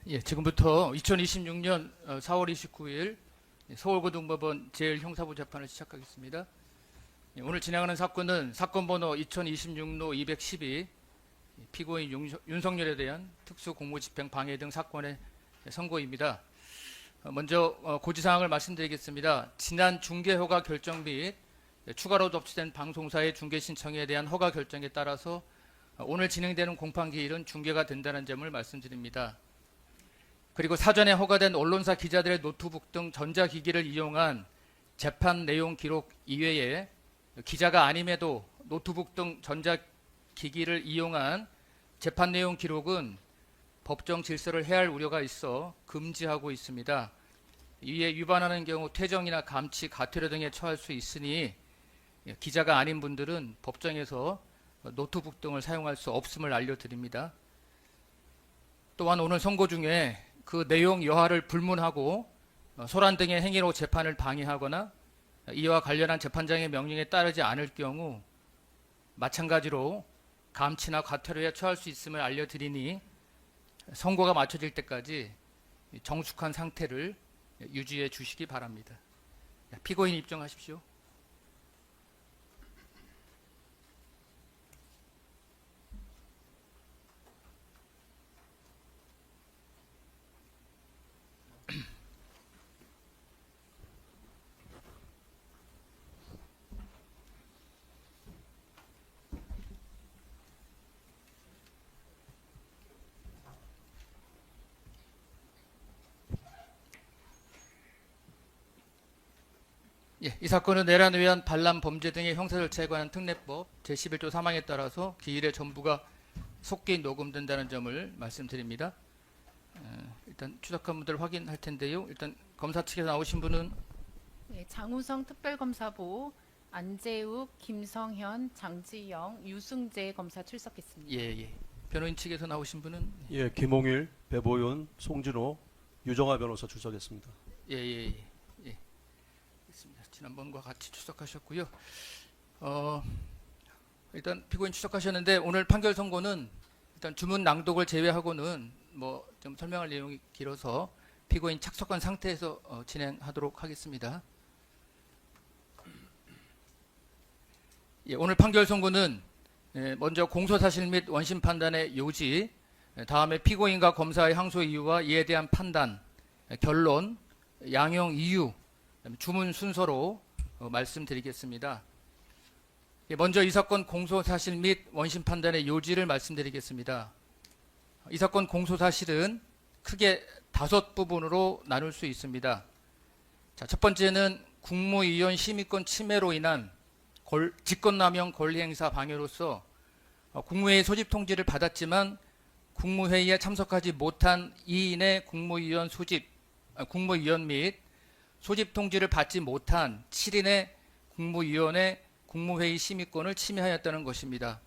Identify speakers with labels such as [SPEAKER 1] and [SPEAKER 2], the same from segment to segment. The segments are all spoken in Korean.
[SPEAKER 1] 예, 지금부터 2026년 4월 29일 서울고등법원 제1형사부 재판을 시작하겠습니다. 예, 오늘 진행하는 사건은 사건 번호 2026로 212 피고인 윤석열에 대한 특수공무집행 방해 등 사건의 선고입니다. 먼저 고지사항을 말씀드리겠습니다. 지난 중개허가 결정 및 추가로 접수된 방송사의 중개 신청에 대한 허가 결정에 따라서 오늘 진행되는 공판기일은 중개가 된다는 점을 말씀드립니다. 그리고 사전에 허가된 언론사 기자들의 노트북 등 전자기기를 이용한 재판 내용 기록 이외에 기자가 아님에도 노트북 등 전자기기를 이용한 재판 내용 기록은 법정 질서를 해할 우려가 있어 금지하고 있습니다. 이에 위반하는 경우 퇴정이나 감치, 가태료 등에 처할 수 있으니 기자가 아닌 분들은 법정에서 노트북 등을 사용할 수 없음을 알려드립니다. 또한 오늘 선고 중에 그 내용 여하를 불문하고 소란 등의 행위로 재판을 방해하거나 이와 관련한 재판장의 명령에 따르지 않을 경우 마찬가지로 감치나 과태료에 처할 수 있음을 알려드리니 선고가 마쳐질 때까지 정숙한 상태를 유지해 주시기 바랍니다. 피고인 입증하십시오. 예, 이 사건은 내란에 의한 반란 범죄 등의 형사 절차에 관한 특례법 제11조 3항에 따라서 기일의 전부가 속기 녹음된다는 점을 말씀드립니다. 일단 추적한 분들 확인할 텐데요. 일단 검사 측에서 나오신 분은
[SPEAKER 2] 네, 장우성 특별검사보 안재욱, 김성현, 장지영, 유승재 검사 출석했습니다.
[SPEAKER 1] 예. 변호인 측에서 나오신 분은
[SPEAKER 3] 예, 김홍일, 배보윤, 송진호, 유정아 변호사 출석했습니다.
[SPEAKER 1] 예. 있습니다. 지난번과 같이 출석하셨고요. 일단 피고인 출석하셨는데 오늘 판결 선고는 일단 주문 낭독을 제외하고는 뭐 좀 설명할 내용이 길어서 피고인 착석한 상태에서 진행하도록 하겠습니다. 예, 오늘 판결 선고는 먼저 공소사실 및 원심 판단의 요지, 다음에 피고인과 검사의 항소 이유와 이에 대한 판단, 결론, 양형 이유, 주문 순서로 말씀드리겠습니다. 먼저 이 사건 공소사실 및 원심 판단의 요지를 말씀드리겠습니다. 이 사건 공소사실은 크게 5부분으로 나눌 수 있습니다. 자, 첫 번째는 국무위원 심의권 침해로 인한 직권남용 권리행사 방해로서 국무회의 소집 통지를 받았지만 국무회의에 참석하지 못한 2인의 국무위원 및 소집 통지를 받지 못한 7인의 국무위원의 국무회의 심의권을 침해하였다는 것입니다.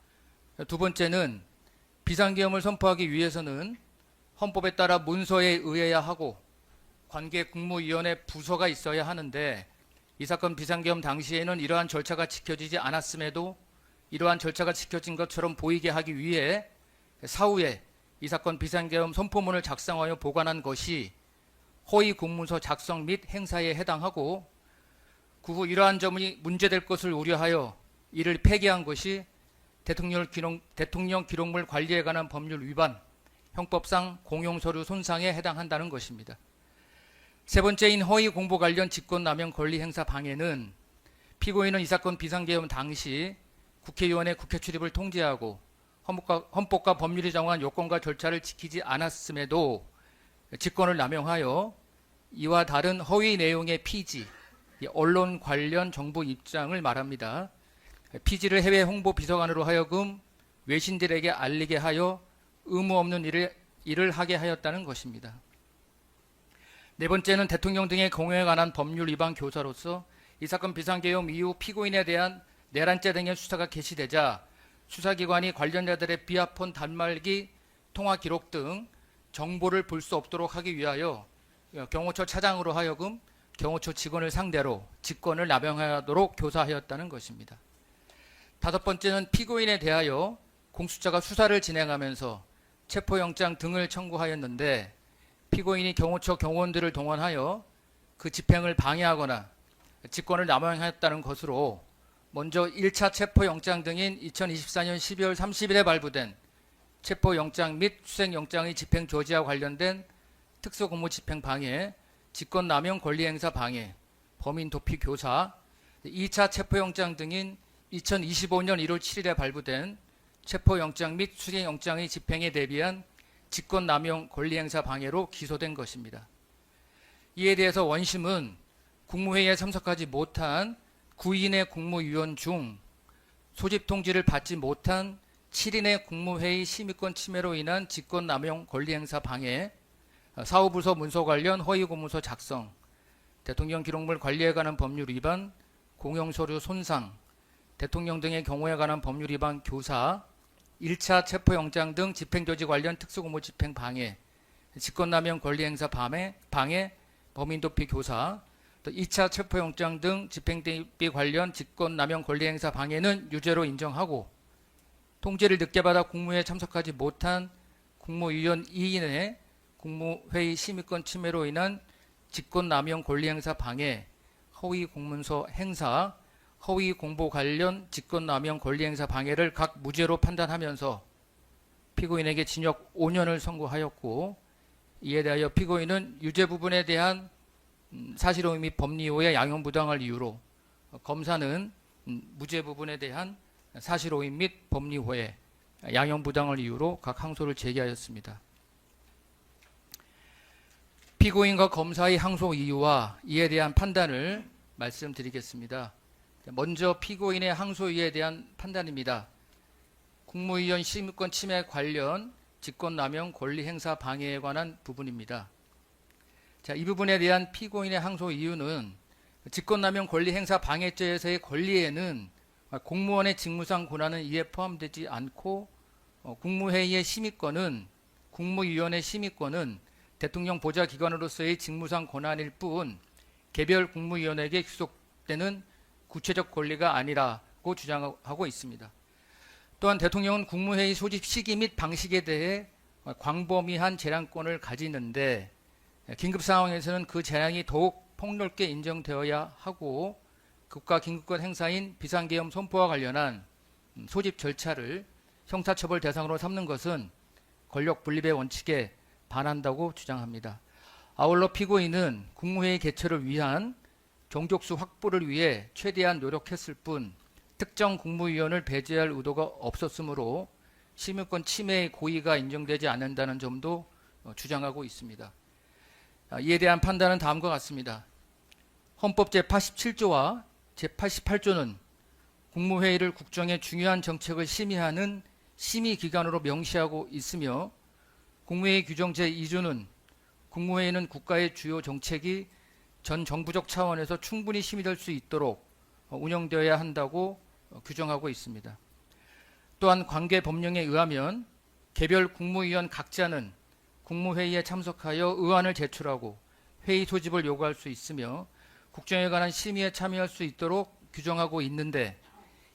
[SPEAKER 1] 두 번째는 비상계엄을 선포하기 위해서는 헌법에 따라 문서에 의해야 하고 관계 국무위원회 부서가 있어야 하는데 이 사건 비상계엄 당시에는 이러한 절차가 지켜지지 않았음에도 이러한 절차가 지켜진 것처럼 보이게 하기 위해 사후에 이 사건 비상계엄 선포문을 작성하여 보관한 것이 허위 공문서 작성 및 행사에 해당하고 그 후 이러한 점이 문제될 것을 우려하여 이를 폐기한 것이 대통령 기록물 관리에 관한 법률 위반, 형법상 공용서류 손상에 해당한다는 것입니다. 세 번째인 허위 공보 관련 직권남용 권리 행사 방해는 피고인은 이 사건 비상계엄 당시 국회의원의 국회 출입을 통제하고 헌법과 법률이 정한 요건과 절차를 지키지 않았음에도 직권을 남용하여 이와 다른 허위 내용의 피지, 언론 관련 정보 입장을 말합니다. 피지를 해외 홍보 비서관으로 하여금 외신들에게 알리게 하여 의무 없는 일을 하게 하였다는 것입니다. 네 번째는 대통령 등의 공여에 관한 법률 위반 교사로서 이 사건 비상계엄 이후 피고인에 대한 내란죄 등의 수사가 개시되자 수사기관이 관련자들의 비아폰 단말기 통화 기록 등 정보를 볼 수 없도록 하기 위하여 경호처 차장으로 하여금 경호처 직원을 상대로 직권을 남용하도록 교사하였다는 것입니다. 다섯 번째는 피고인에 대하여 공수처가 수사를 진행하면서 체포영장 등을 청구하였는데 피고인이 경호처 경호원들을 동원하여 그 집행을 방해하거나 직권을 남용하였다는 것으로 먼저 1차 체포영장 등인 2024년 12월 30일에 발부된 체포영장 및 수색영장의 집행 조지와 관련된 특수공무집행 방해, 직권남용 권리행사 방해, 범인 도피 교사, 2차 체포영장 등인 2025년 1월 7일에 발부된 체포영장 및 수색영장의 집행에 대비한 직권남용 권리행사 방해로 기소된 것입니다. 이에 대해서 원심은 국무회의에 참석하지 못한 9인의 국무위원 중 소집 통지를 받지 못한 7인의 국무회의 심의권 침해로 인한 직권남용 권리행사 방해, 사후부서 문서 관련 허위공문서 작성, 대통령 기록물 관리에 관한 법률 위반, 공용서류 손상, 대통령 등의 경우에 관한 법률 위반 교사, 1차 체포영장 등 집행조지 관련 특수공무 집행 방해, 직권남용 권리행사 방해, 범인도피 교사, 또 2차 체포영장 등 집행대비 관련 직권남용 권리행사 방해는 유죄로 인정하고 통지를 늦게 받아 국무회의에 참석하지 못한 국무위원 2인의 국무회의 심의권 침해로 인한 직권남용 권리행사 방해, 허위공문서 행사, 허위공보 관련 직권남용 권리행사 방해를 각 무죄로 판단하면서 피고인에게 징역 5년을 선고하였고, 이에 대하여 피고인은 유죄 부분에 대한 사실오해 및 법리오해 양형부당을 이유로, 검사는 무죄 부분에 대한 사실오해 및 법리오해 양형부당을 이유로 각 항소를 제기하였습니다. 피고인과 검사의 항소 이유와 이에 대한 판단을 말씀드리겠습니다. 먼저 피고인의 항소 이유에 대한 판단입니다. 국무위원 심의권 침해 관련 직권남용 권리행사 방해에 관한 부분입니다. 이 부분에 대한 피고인의 항소 이유는 직권남용 권리행사 방해죄에서의 권리에는 공무원의 직무상 권한은 이에 포함되지 않고, 국무회의의 심의권은, 국무위원회 심의권은 대통령 보좌기관으로서의 직무상 권한일 뿐 개별 국무위원에게 귀속되는 구체적 권리가 아니라고 주장하고 있습니다. 또한 대통령은 국무회의 소집 시기 및 방식에 대해 광범위한 재량권을 가지는데 긴급 상황에서는 그 재량이 더욱 폭넓게 인정되어야 하고, 국가 긴급권 행사인 비상계엄 선포와 관련한 소집 절차를 형사처벌 대상으로 삼는 것은 권력 분립의 원칙에 반한다고 주장합니다. 아울러 피고인은 국무회의 개최를 위한 정족수 확보를 위해 최대한 노력했을 뿐 특정 국무위원을 배제할 의도가 없었으므로 심의권 침해의 고의가 인정되지 않는다는 점도 주장하고 있습니다. 이에 대한 판단은 다음과 같습니다. 헌법 제87조와 제88조는 국무회의를 국정의 중요한 정책을 심의하는 심의기관으로 명시하고 있으며, 국무회의 규정 제2조는 국무회의는 국가의 주요 정책이 전 정부적 차원에서 충분히 심의될 수 있도록 운영되어야 한다고 규정하고 있습니다. 또한 관계 법령에 의하면 개별 국무위원 각자는 국무회의에 참석하여 의안을 제출하고 회의 소집을 요구할 수 있으며 국정에 관한 심의에 참여할 수 있도록 규정하고 있는데,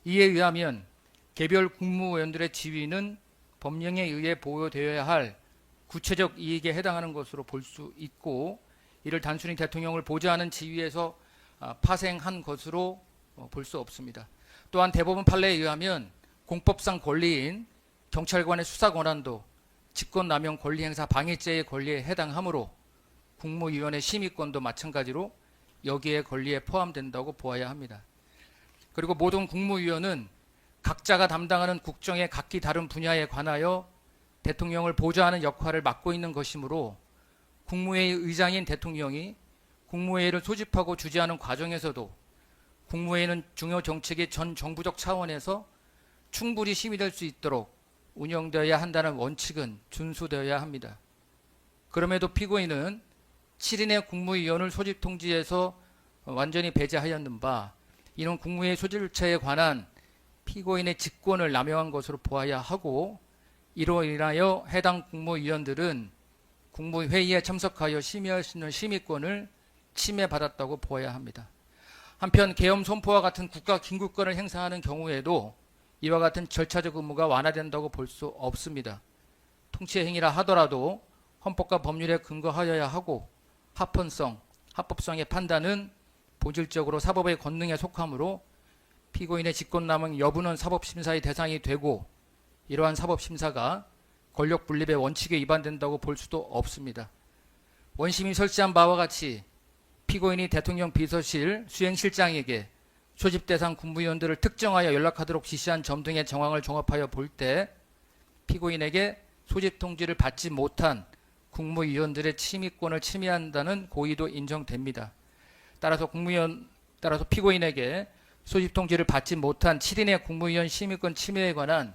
[SPEAKER 1] 이에 의하면 개별 국무위원들의 지위는 법령에 의해 보호되어야 할 구체적 이익에 해당하는 것으로 볼 수 있고, 이를 단순히 대통령을 보좌하는 지위에서 파생한 것으로 볼 수 없습니다. 또한 대법원 판례에 의하면 공법상 권리인 경찰관의 수사 권한도 직권남용 권리행사 방해죄의 권리에 해당하므로 국무위원회 심의권도 마찬가지로 여기에 권리에 포함된다고 보아야 합니다. 그리고 모든 국무위원은 각자가 담당하는 국정의 각기 다른 분야에 관하여 대통령을 보좌하는 역할을 맡고 있는 것이므로 국무회의 의장인 대통령이 국무회의를 소집하고 주재하는 과정에서도 국무회의는 중요 정책의 전 정부적 차원에서 충분히 심의될 수 있도록 운영되어야 한다는 원칙은 준수되어야 합니다. 그럼에도 피고인은 7인의 국무위원을 소집 통지에서 완전히 배제하였는 바, 이는 국무회의 소집 절차에 관한 피고인의 직권을 남용한 것으로 보아야 하고, 이로 인하여 해당 국무위원들은 국무회의에 참석하여 심의할 수 있는 심의권을 침해받았다고 보아야 합니다. 한편 계엄 선포와 같은 국가 긴급권을 행사하는 경우에도 이와 같은 절차적 의무가 완화된다고 볼 수 없습니다. 통치 행위라 하더라도 헌법과 법률에 근거하여야 하고 합법성의 판단은 본질적으로 사법의 권능에 속하므로 피고인의 직권남용 여부는 사법심사의 대상이 되고 이러한 사법심사가 권력 분립의 원칙에 위반된다고 볼 수도 없습니다. 원심이 설치한 바와 같이 피고인이 대통령 비서실 수행실장에게 소집 대상 국무위원들을 특정하여 연락하도록 지시한 점 등의 정황을 종합하여 볼 때 피고인에게 소집 통지를 받지 못한 국무위원들의 침입권을 침해한다는 고의도 인정됩니다. 따라서 피고인에게 소집 통지를 받지 못한 7인의 국무위원 심의권 침해에 관한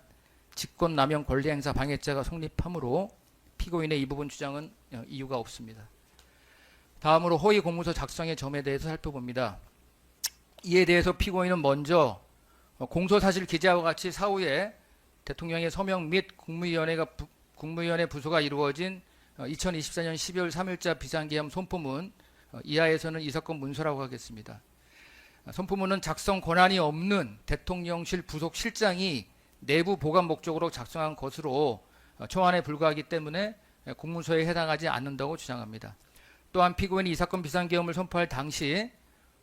[SPEAKER 1] 직권남용 권리행사 방해죄가 성립하므로 피고인의 이 부분 주장은 이유가 없습니다. 다음으로 허위 공문서 작성의 점에 대해서 살펴봅니다. 이에 대해서 피고인은 먼저 공소사실 기재와 같이 사후에 대통령의 서명 및 국무위원회 부소가 이루어진 2024년 12월 3일자 비상계엄 손포문 이하에서는 이 사건 문서라고 하겠습니다. 손포문은 작성 권한이 없는 대통령실 부속 실장이 내부 보관 목적으로 작성한 것으로 초안에 불과하기 때문에 공문서에 해당하지 않는다고 주장합니다. 또한 피고인이 이 사건 비상계엄을 선포할 당시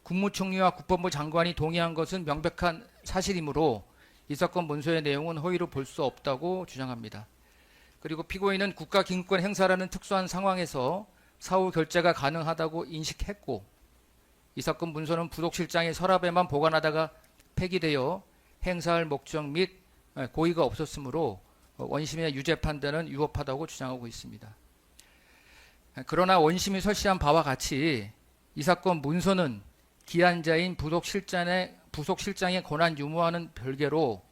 [SPEAKER 1] 국무총리와 국방부 장관이 동의한 것은 명백한 사실이므로 이 사건 문서의 내용은 허위로 볼 수 없다고 주장합니다. 그리고 피고인은 국가기능권 행사라는 특수한 상황에서 사후 결재가 가능하다고 인식했고 이 사건 문서는 부속실장의 서랍에만 보관하다가 폐기되어 행사할 목적 및 고의가 없었으므로 원심의 유죄 판단은 유법하다고 주장하고 있습니다. 그러나 원심이 설시한 바와 같이 이 사건 문서는 기한자인 부속실장의 권한 유무와는 별개로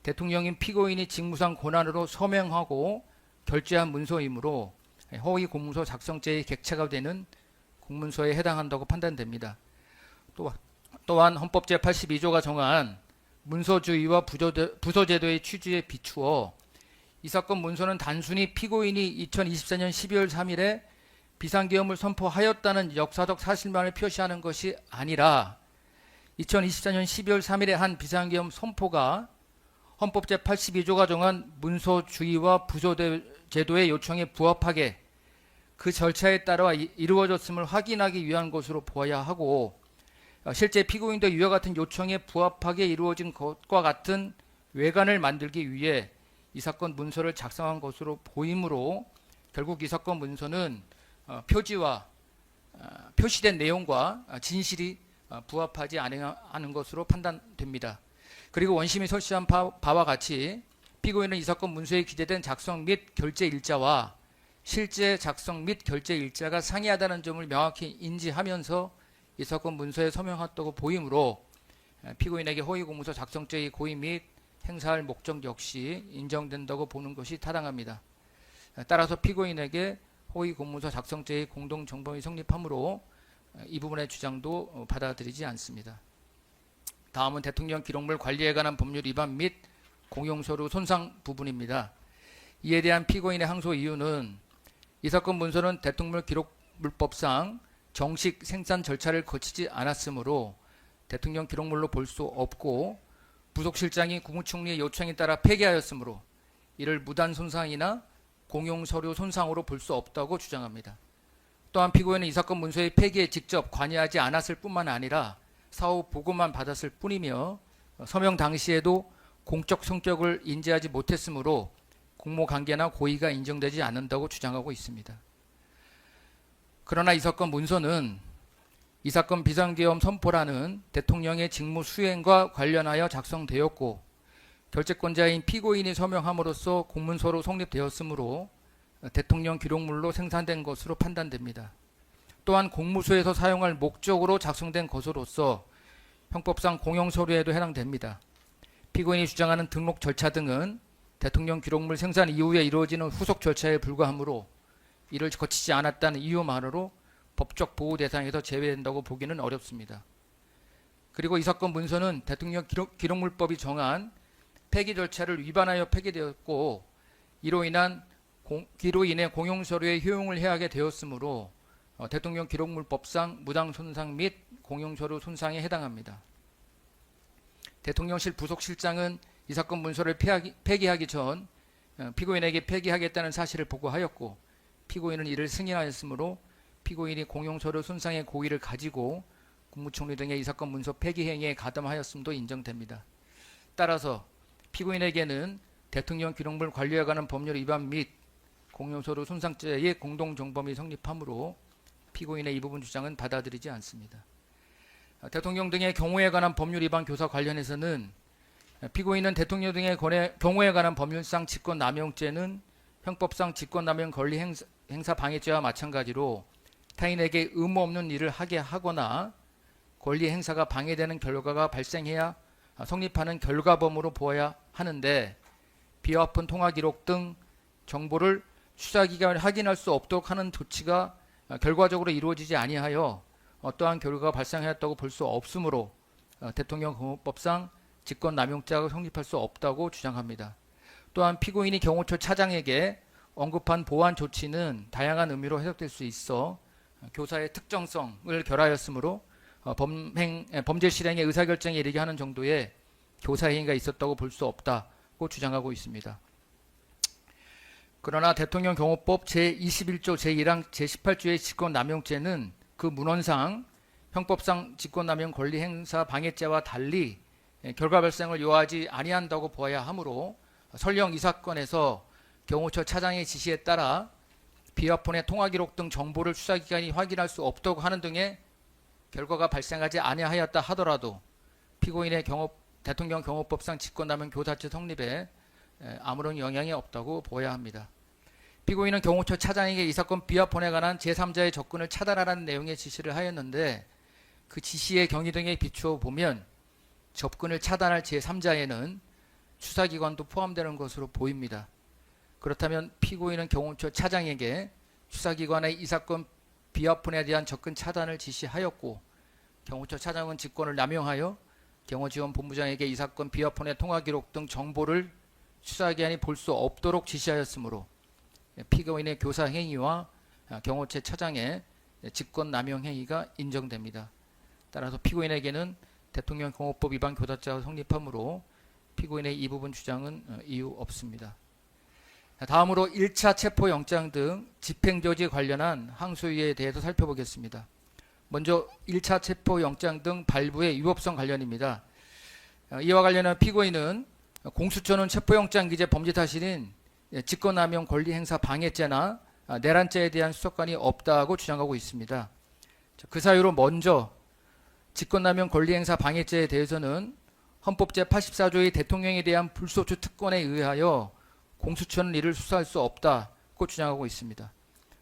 [SPEAKER 1] 대통령인 피고인이 직무상 권한으로 서명하고 결재한 문서이므로 허위 공문서 작성죄의 객체가 되는 공문서에 해당한다고 판단됩니다. 또한 헌법 제82조가 정한 문서주의와 부서제도의 취지에 비추어 이 사건 문서는 단순히 피고인이 2024년 12월 3일에 비상계엄을 선포하였다는 역사적 사실만을 표시하는 것이 아니라 2024년 12월 3일에 한 비상계엄 선포가 헌법 제82조가 정한 문서주의와 부서제도의 요청에 부합하게 그 절차에 따라 이루어졌음을 확인하기 위한 것으로 보아야 하고 실제 피고인도 이와 같은 요청에 부합하게 이루어진 것과 같은 외관을 만들기 위해 이 사건 문서를 작성한 것으로 보이므로 결국 이 사건 문서는 표지와 표시된 내용과 진실이 부합하지 않은 것으로 판단됩니다. 그리고 원심이 설치한 바와 같이 피고인은 이 사건 문서에 기재된 작성 및 결재 일자와 실제 작성 및 결재 일자가 상이하다는 점을 명확히 인지하면서 이 사건 문서에 서명했다고 보이므로 피고인에게 허위 공문서 작성죄의 고의 및 행사할 목적 역시 인정된다고 보는 것이 타당합니다. 따라서 피고인에게 허위 공문서 작성죄의 공동정범이 성립하므로 이 부분의 주장도 받아들이지 않습니다. 다음은 대통령 기록물 관리에 관한 법률 위반 및 공용서류 손상 부분입니다. 이에 대한 피고인의 항소 이유는 이 사건 문서는 대통령 기록물법상 정식 생산 절차를 거치지 않았으므로 대통령 기록물로 볼 수 없고 부속실장이 국무총리의 요청에 따라 폐기하였으므로 이를 무단 손상이나 공용서류 손상으로 볼 수 없다고 주장합니다. 또한 피고인은 이 사건 문서의 폐기에 직접 관여하지 않았을 뿐만 아니라 사후 보고만 받았을 뿐이며 서명 당시에도 공적 성격을 인지하지 못했으므로 공모관계나 고의가 인정되지 않는다고 주장하고 있습니다. 그러나 이 사건 문서는 이 사건 비상계엄 선포라는 대통령의 직무 수행과 관련하여 작성되었고 결재권자인 피고인이 서명함으로써 공문서로 성립되었으므로 대통령 기록물로 생산된 것으로 판단됩니다. 또한 공무소에서 사용할 목적으로 작성된 것으로서 형법상 공용서류에도 해당됩니다. 피고인이 주장하는 등록 절차 등은 대통령 기록물 생산 이후에 이루어지는 후속 절차에 불과하므로 이를 거치지 않았다는 이유만으로 법적 보호 대상에서 제외된다고 보기는 어렵습니다. 그리고 이 사건 문서는 대통령 기록물법이 정한 폐기 절차를 위반하여 폐기되었고 이로 인해 공용서류의 효용을 해하게 되었으므로 대통령 기록물법상 무당 손상 및 공용서류 손상에 해당합니다. 대통령실 부속실장은 이 사건 문서를 폐기하기 전 피고인에게 폐기하겠다는 사실을 보고하였고 피고인은 이를 승인하였으므로 피고인이 공용서류 손상의 고의를 가지고 국무총리 등의 이 사건 문서 폐기 행위에 가담하였음도 인정됩니다. 따라서 피고인에게는 대통령 기록물 관리에 관한 법률 위반 및 공용서류 손상죄의 공동정범이 성립하므로 피고인의 이 부분 주장은 받아들이지 않습니다. 대통령 등의 경우에 관한 법률 위반 교사 관련해서는 피고인은 대통령 등의 경우에 관한 법률상 직권남용죄는 형법상 직권남용 권리 행사 방해죄와 마찬가지로 타인에게 의무 없는 일을 하게 하거나 권리 행사가 방해되는 결과가 발생해야 성립하는 결과범으로 보아야 하는데 비화폰 통화 기록 등 정보를 수사기관이 확인할 수 없도록 하는 조치가 결과적으로 이루어지지 아니하여 어떠한 결과가 발생하였다고 볼 수 없으므로 대통령 공업법상 직권남용죄가 성립할 수 없다고 주장합니다. 또한 피고인이 경호처 차장에게 언급한 보완 조치는 다양한 의미로 해석될 수 있어 교사의 특정성을 결하였으므로 범죄 실행의 의사결정에 이르게 하는 정도의 교사 행위가 있었다고 볼 수 없다고 주장하고 있습니다. 그러나 대통령 경호법 제21조 제1항 제18조의 직권남용죄는 그 문헌상 형법상 직권남용 권리 행사 방해죄와 달리 결과 발생을 요하지 아니한다고 보아야 하므로 설령 이 사건에서 경호처 차장의 지시에 따라 비화폰의 통화 기록 등 정보를 수사기관이 확인할 수 없도록 하는 등의 결과가 발생하지 아니하였다 하더라도 피고인의 대통령 경호법상 직권남용 교사죄 성립에 아무런 영향이 없다고 보아야 합니다. 피고인은 경호처 차장에게 이 사건 비화폰에 관한 제3자의 접근을 차단하라는 내용의 지시를 하였는데 그 지시의 경위 등에 비추어 보면 접근을 차단할 제3자에는 수사기관도 포함되는 것으로 보입니다. 그렇다면 피고인은 경호처 차장에게 수사기관의 이 사건 비화폰에 대한 접근 차단을 지시하였고 경호처 차장은 직권을 남용하여 경호지원본부장에게 이 사건 비화폰의 통화 기록 등 정보를 수사기관이 볼 수 없도록 지시하였으므로 피고인의 교사 행위와 경호처 차장의 직권 남용 행위가 인정됩니다. 따라서 피고인에게는 대통령 경호법 위반 교사죄가 성립하므로 피고인의 이 부분 주장은 이유 없습니다. 다음으로 1차 체포영장 등 집행조지 관련한 항소유예에 대해서 살펴보겠습니다. 먼저 1차 체포영장 등 발부의 위법성 관련입니다. 이와 관련한 피고인은 공수처는 체포영장 기재 범죄 사실인 직권남용 권리행사 방해죄나 내란죄에 대한 수사권이 없다고 주장하고 있습니다. 그 사유로 먼저 직권남용 권리행사 방해죄에 대해서는 헌법 제84조의 대통령에 대한 불소추 특권에 의하여 공수처는 이를 수사할 수 없다고 주장하고 있습니다.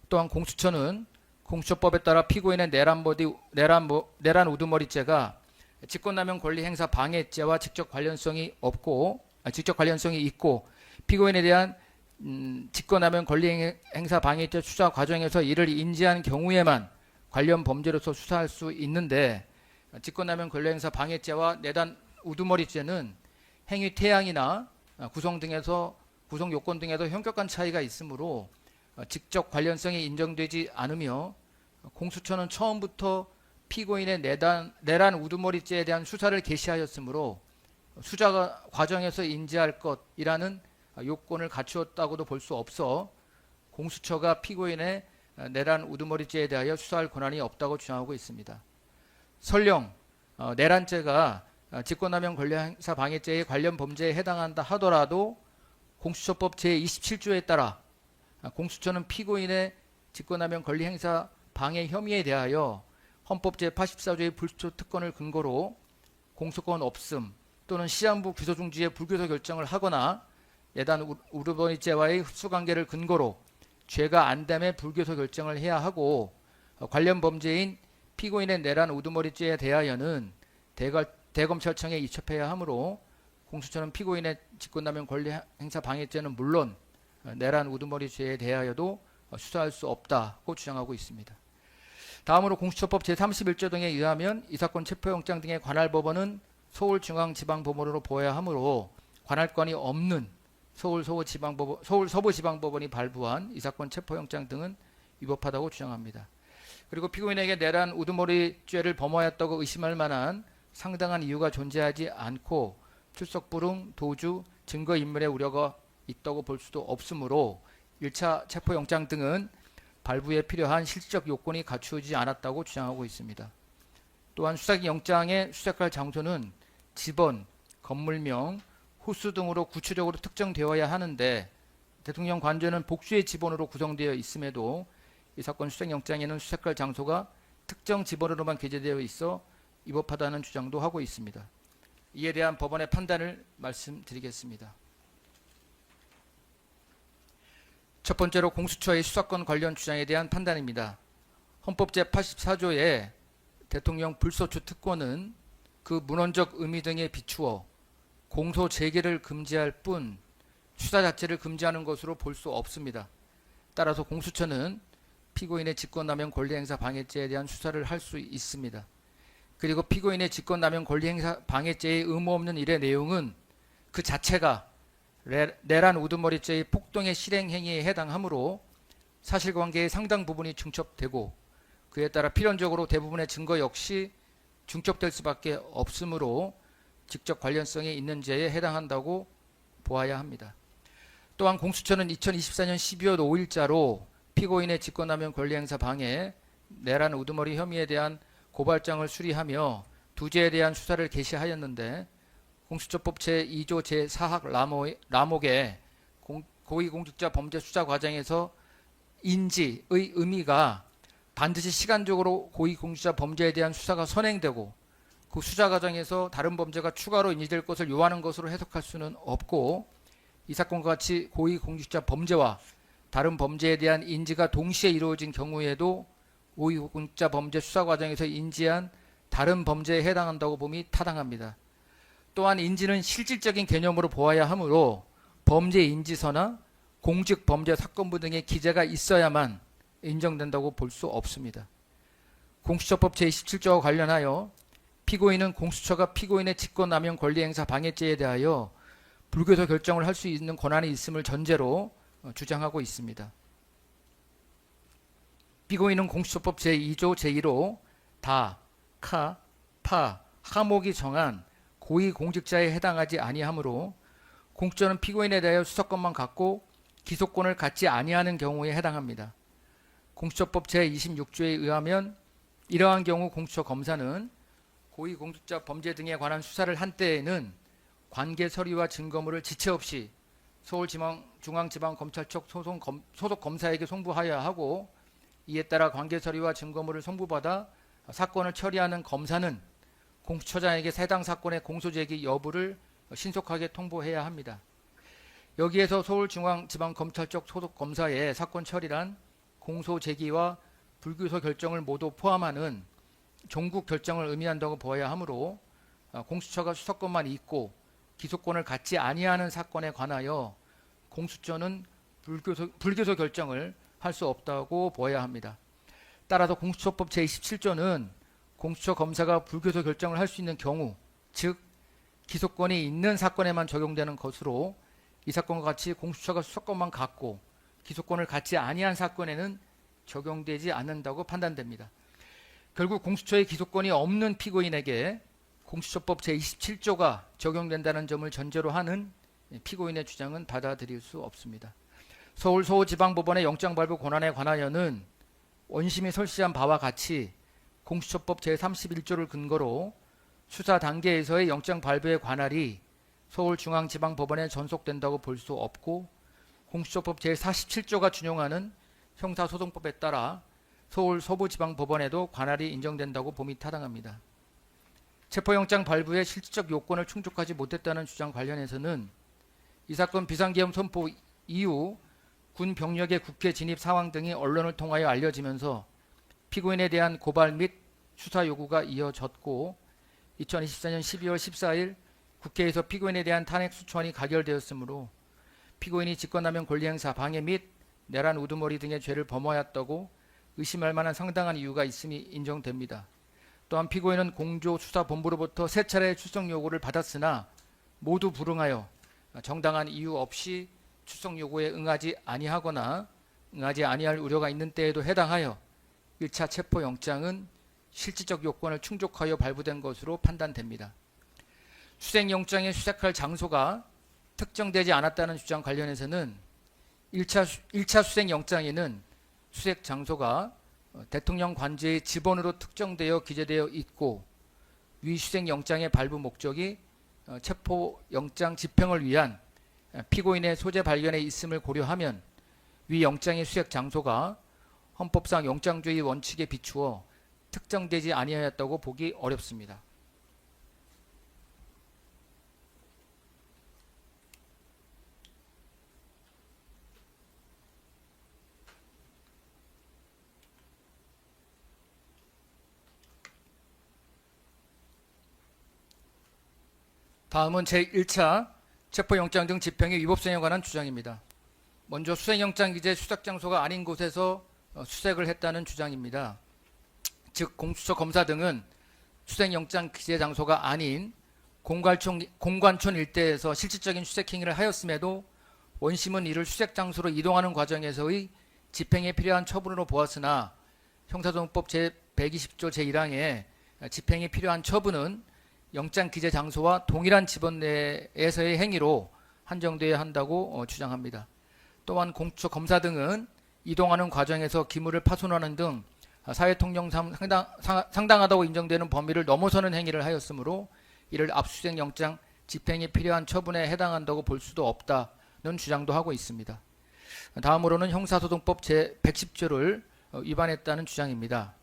[SPEAKER 1] 또한 공수처는 공수처법에 따라 피고인의 내란 우두머리죄가 직권남용 권리행사 방해죄와 직접 관련성이 있고 피고인에 대한 직권남용 권리행사 방해죄 수사 과정에서 이를 인지한 경우에만 관련 범죄로서 수사할 수 있는데 직권남용 권리행사 방해죄와 내란 우두머리죄는 행위 태양이나 구성 요건 등에서 현격한 차이가 있으므로 직접 관련성이 인정되지 않으며 공수처는 처음부터 피고인의 내란 우두머리죄에 대한 수사를 개시하였으므로 수사 과정에서 인지할 것이라는 요건을 갖추었다고도 볼 수 없어 공수처가 피고인의 내란 우두머리죄에 대하여 수사할 권한이 없다고 주장하고 있습니다. 설령 내란죄가 직권남용 권리행사 방해죄의 관련 범죄에 해당한다 하더라도 공수처법 제27조에 따라 공수처는 피고인의 직권남용 권리행사 방해 혐의에 대하여 헌법 제84조의 불소추 특권을 근거로 공소권 없음 또는 시한부 기소 중지의 불기소 결정을 하거나 내란 우두머리죄와의 흡수관계를 근거로 죄가 안 됨의 불기소 결정을 해야 하고 관련 범죄인 피고인의 내란 우두머리죄에 대하여는 대검찰청에 이첩해야 하므로 공수처는 피고인의 직권남용 권리행사 방해죄는 물론 내란 우두머리죄에 대하여도 수사할 수 없다고 주장하고 있습니다. 다음으로 공수처법 제31조 등에 의하면 이 사건 체포영장 등의 관할 법원은 서울중앙지방법원으로 보아야 하므로 관할권이 없는 서울 서부지방법원이 발부한 이 사건 체포영장 등은 위법하다고 주장합니다. 그리고 피고인에게 내란 우두머리죄를 범하였다고 의심할 만한 상당한 이유가 존재하지 않고 출석 불응, 도주, 증거인멸의 우려가 있다고 볼 수도 없으므로 1차 체포영장 등은 발부에 필요한 실질적 요건이 갖추어지지 않았다고 주장하고 있습니다. 또한 수색영장의 수색할 장소는 집원, 건물명, 호수 등으로 구체적으로 특정되어야 하는데 대통령 관저는 복수의 집원으로 구성되어 있음에도 이 사건 수색영장에는 수색할 장소가 특정 집원으로만 게재되어 있어 위법하다는 주장도 하고 있습니다. 이에 대한 법원의 판단을 말씀드리겠습니다. 첫 번째로 공수처의 수사권 관련 주장에 대한 판단입니다. 헌법 제84조에 대통령 불소추 특권은 그 문헌적 의미 등에 비추어 공소 제기를 금지할 뿐 수사 자체를 금지하는 것으로 볼 수 없습니다. 따라서 공수처는 피고인의 직권남용 권리행사 방해죄에 대한 수사를 할 수 있습니다. 그리고 피고인의 직권남용 권리행사 방해죄의 의무 없는 일의 내용은 그 자체가 내란 우두머리죄의 폭동의 실행행위에 해당하므로 사실관계의 상당 부분이 중첩되고 그에 따라 필연적으로 대부분의 증거 역시 중첩될 수밖에 없으므로 직접 관련성이 있는 죄에 해당한다고 보아야 합니다. 또한 공수처는 2024년 12월 5일자로 피고인의 직권남용 권리행사 방해, 내란 우두머리 혐의에 대한 고발장을 수리하며 두 죄에 대한 수사를 개시하였는데 공수처법 제2조 제4학 라목의 고위공직자 범죄 수사 과정에서 인지의 의미가 반드시 시간적으로 고위공직자 범죄에 대한 수사가 선행되고 그 수사 과정에서 다른 범죄가 추가로 인지될 것을 요하는 것으로 해석할 수는 없고 이 사건과 같이 고위공직자 범죄와 다른 범죄에 대한 인지가 동시에 이루어진 경우에도 고위공직자 범죄 수사 과정에서 인지한 다른 범죄에 해당한다고 봄이 타당합니다. 또한 인지는 실질적인 개념으로 보아야 하므로 범죄 인지서나 공직 범죄 사건부 등의 기재가 있어야만 인정된다고 볼 수 없습니다. 공수처법 제27조와 관련하여 피고인은 공수처가 피고인의 직권남용 권리행사 방해죄에 대하여 불교소 결정을 할 수 있는 권한이 있음을 전제로 주장하고 있습니다. 피고인은 공수처법 제2조 제1호 다, 카, 파, 하목이 정한 고위공직자에 해당하지 아니하므로 공수처는 피고인에 대하여 수사권만 갖고 기소권을 갖지 아니하는 경우에 해당합니다. 공수처법 제26조에 의하면 이러한 경우 공수처 검사는 고위공직자 범죄 등에 관한 수사를 한 때에는 관계 서류와 증거물을 지체 없이 서울중앙지방검찰청 소속 검사에게 송부하여야 하고 이에 따라 관계 서류와 증거물을 송부받아 사건을 처리하는 검사는 공수처장에게 해당 사건의 공소제기 여부를 신속하게 통보해야 합니다. 여기에서 서울중앙지방검찰청 소속 검사의 사건 처리란 공소제기와 불기소 결정을 모두 포함하는 종국 결정을 의미한다고 보아야 하므로 공수처가 수사권만 있고 기소권을 갖지 아니하는 사건에 관하여 공수처는 불기소 결정을 할 수 없다고 보아야 합니다. 따라서 공수처법 제27조는 공수처 검사가 불기소 결정을 할 수 있는 경우, 즉 기소권이 있는 사건에만 적용되는 것으로 이 사건과 같이 공수처가 수사권만 갖고 기소권을 갖지 아니한 사건에는 적용되지 않는다고 판단됩니다. 결국 공수처의 기소권이 없는 피고인에게 공수처법 제27조가 적용된다는 점을 전제로 하는 피고인의 주장은 받아들일 수 없습니다. 서울 서호지방법원의 영장 발부 권한에 관하여는 원심이 설시한 바와 같이 공수처법 제31조를 근거로 수사 단계에서의 영장 발부의 관할이 서울중앙지방법원에 전속된다고 볼 수 없고 공수처법 제47조가 준용하는 형사소송법에 따라 서울 서부지방법원에도 관할이 인정된다고 봄이 타당합니다. 체포영장 발부의 실질적 요건을 충족하지 못했다는 주장 관련해서는 이 사건 비상계엄 선포 이후 군 병력의 국회 진입 상황 등이 언론을 통하여 알려지면서 피고인에 대한 고발 및 수사 요구가 이어졌고 2024년 12월 14일 국회에서 피고인에 대한 탄핵 수초안이 가결되었으므로 피고인이 직권남용 권리행사 방해 및 내란 우두머리 등의 죄를 범하였다고 의심할 만한 상당한 이유가 있음이 인정됩니다. 또한 피고인은 공조수사본부로부터 세 차례 출석 요구를 받았으나 모두 불응하여 정당한 이유 없이 출석 요구에 응하지 아니하거나 응하지 아니할 우려가 있는 때에도 해당하여 1차 체포영장은 실질적 요건을 충족하여 발부된 것으로 판단됩니다. 수색영장의 수색할 장소가 특정되지 않았다는 주장 관련해서는 1차 수색영장에는 수색 장소가 대통령 관저의 지번으로 특정되어 기재되어 있고 위 수색 영장의 발부 목적이 체포 영장 집행을 위한 피고인의 소재 발견에 있음을 고려하면 위 영장의 수색 장소가 헌법상 영장주의 원칙에 비추어 특정되지 아니하였다고 보기 어렵습니다. 다음은 제1차 체포영장 등 집행의 위법성에 관한 주장입니다. 먼저 수색영장 기재 수색장소가 아닌 곳에서 수색을 했다는 주장입니다. 즉 공수처 검사 등은 수색영장 기재 장소가 아닌 공관촌 일대에서 실질적인 수색 행위를 하였음에도 원심은 이를 수색장소로 이동하는 과정에서의 집행에 필요한 처분으로 보았으나 형사소송법 제120조 제1항에 집행에 필요한 처분은 영장 기재 장소와 동일한 지번 내에서의 행위로 한정되어야 한다고 주장합니다. 또한 공수처 검사 등은 이동하는 과정에서 기물을 파손하는 등 사회통념상 상당하다고 인정되는 범위를 넘어서는 행위를 하였으므로 이를 압수수색 영장 집행에 필요한 처분에 해당한다고 볼 수도 없다는 주장도 하고 있습니다. 다음으로는 형사소송법 제110조를 위반했다는 주장입니다.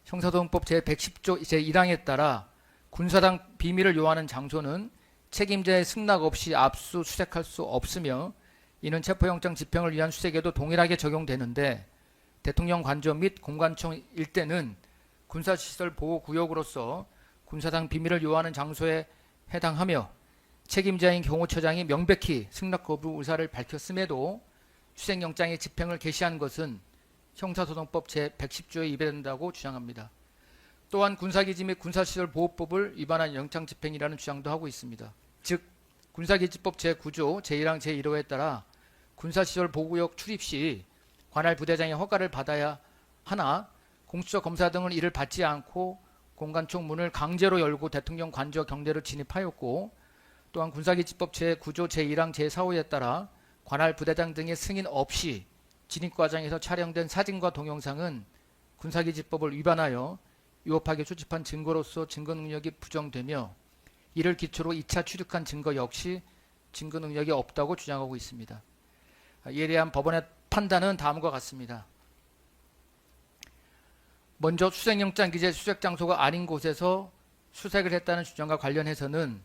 [SPEAKER 1] 형사소송법 제110조 제1항에 따라 군사당 비밀을 요하는 장소는 책임자의 승낙 없이 압수수색할 수 없으며 이는 체포영장 집행을 위한 수색에도 동일하게 적용되는데 대통령 관저 및 공관청 일대는 군사시설 보호구역으로서 군사당 비밀을 요하는 장소에 해당하며 책임자인 경호처장이 명백히 승낙 거부 의사를 밝혔음에도 수색영장의 집행을 개시한 것은 형사소송법 제110조에 위배된다고 주장합니다. 또한 군사기지 및 군사시설 보호법을 위반한 영장 집행이라는 주장도 하고 있습니다. 즉 군사기지법 제9조 제1항 제1호에 따라 군사시설 보호구역 출입 시 관할 부대장의 허가를 받아야 하나 공수처 검사 등은 이를 받지 않고 공관총 문을 강제로 열고 대통령 관저 경내로 진입하였고 또한 군사기지법 제9조 제1항 제4호에 따라 관할 부대장 등의 승인 없이 진입 과정에서 촬영된 사진과 동영상은 군사기지법을 위반하여 위법하게 수집한 증거로서 증거 능력이 부정되며 이를 기초로 2차 취득한 증거 역시 증거 능력이 없다고 주장하고 있습니다. 이에 대한 법원의 판단은 다음과 같습니다. 먼저 수색영장 기재 수색장소가 아닌 곳에서 수색을 했다는 주장과 관련해서는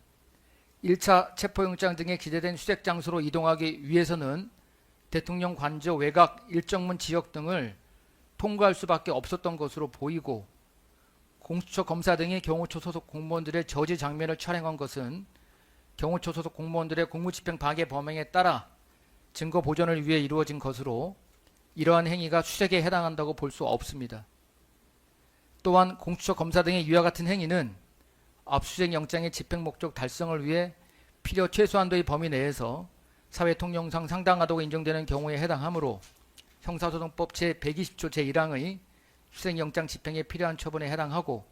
[SPEAKER 1] 1차 체포영장 등에 기재된 수색장소로 이동하기 위해서는 대통령 관저 외곽 일정문 지역 등을 통과할 수밖에 없었던 것으로 보이고 공수처 검사 등이 경호처 소속 공무원들의 저지 장면을 촬영한 것은 경호처 소속 공무원들의 공무집행 방해 범행에 따라 증거 보존을 위해 이루어진 것으로 이러한 행위가 수색에 해당한다고 볼 수 없습니다. 또한 공수처 검사 등의 이와 같은 행위는 압수수색 영장의 집행 목적 달성을 위해 필요 최소한도의 범위 내에서 사회통념상 상당하다고 인정되는 경우에 해당하므로 형사소송법 제120조 제1항의 수색영장 집행에 필요한 처분에 해당하고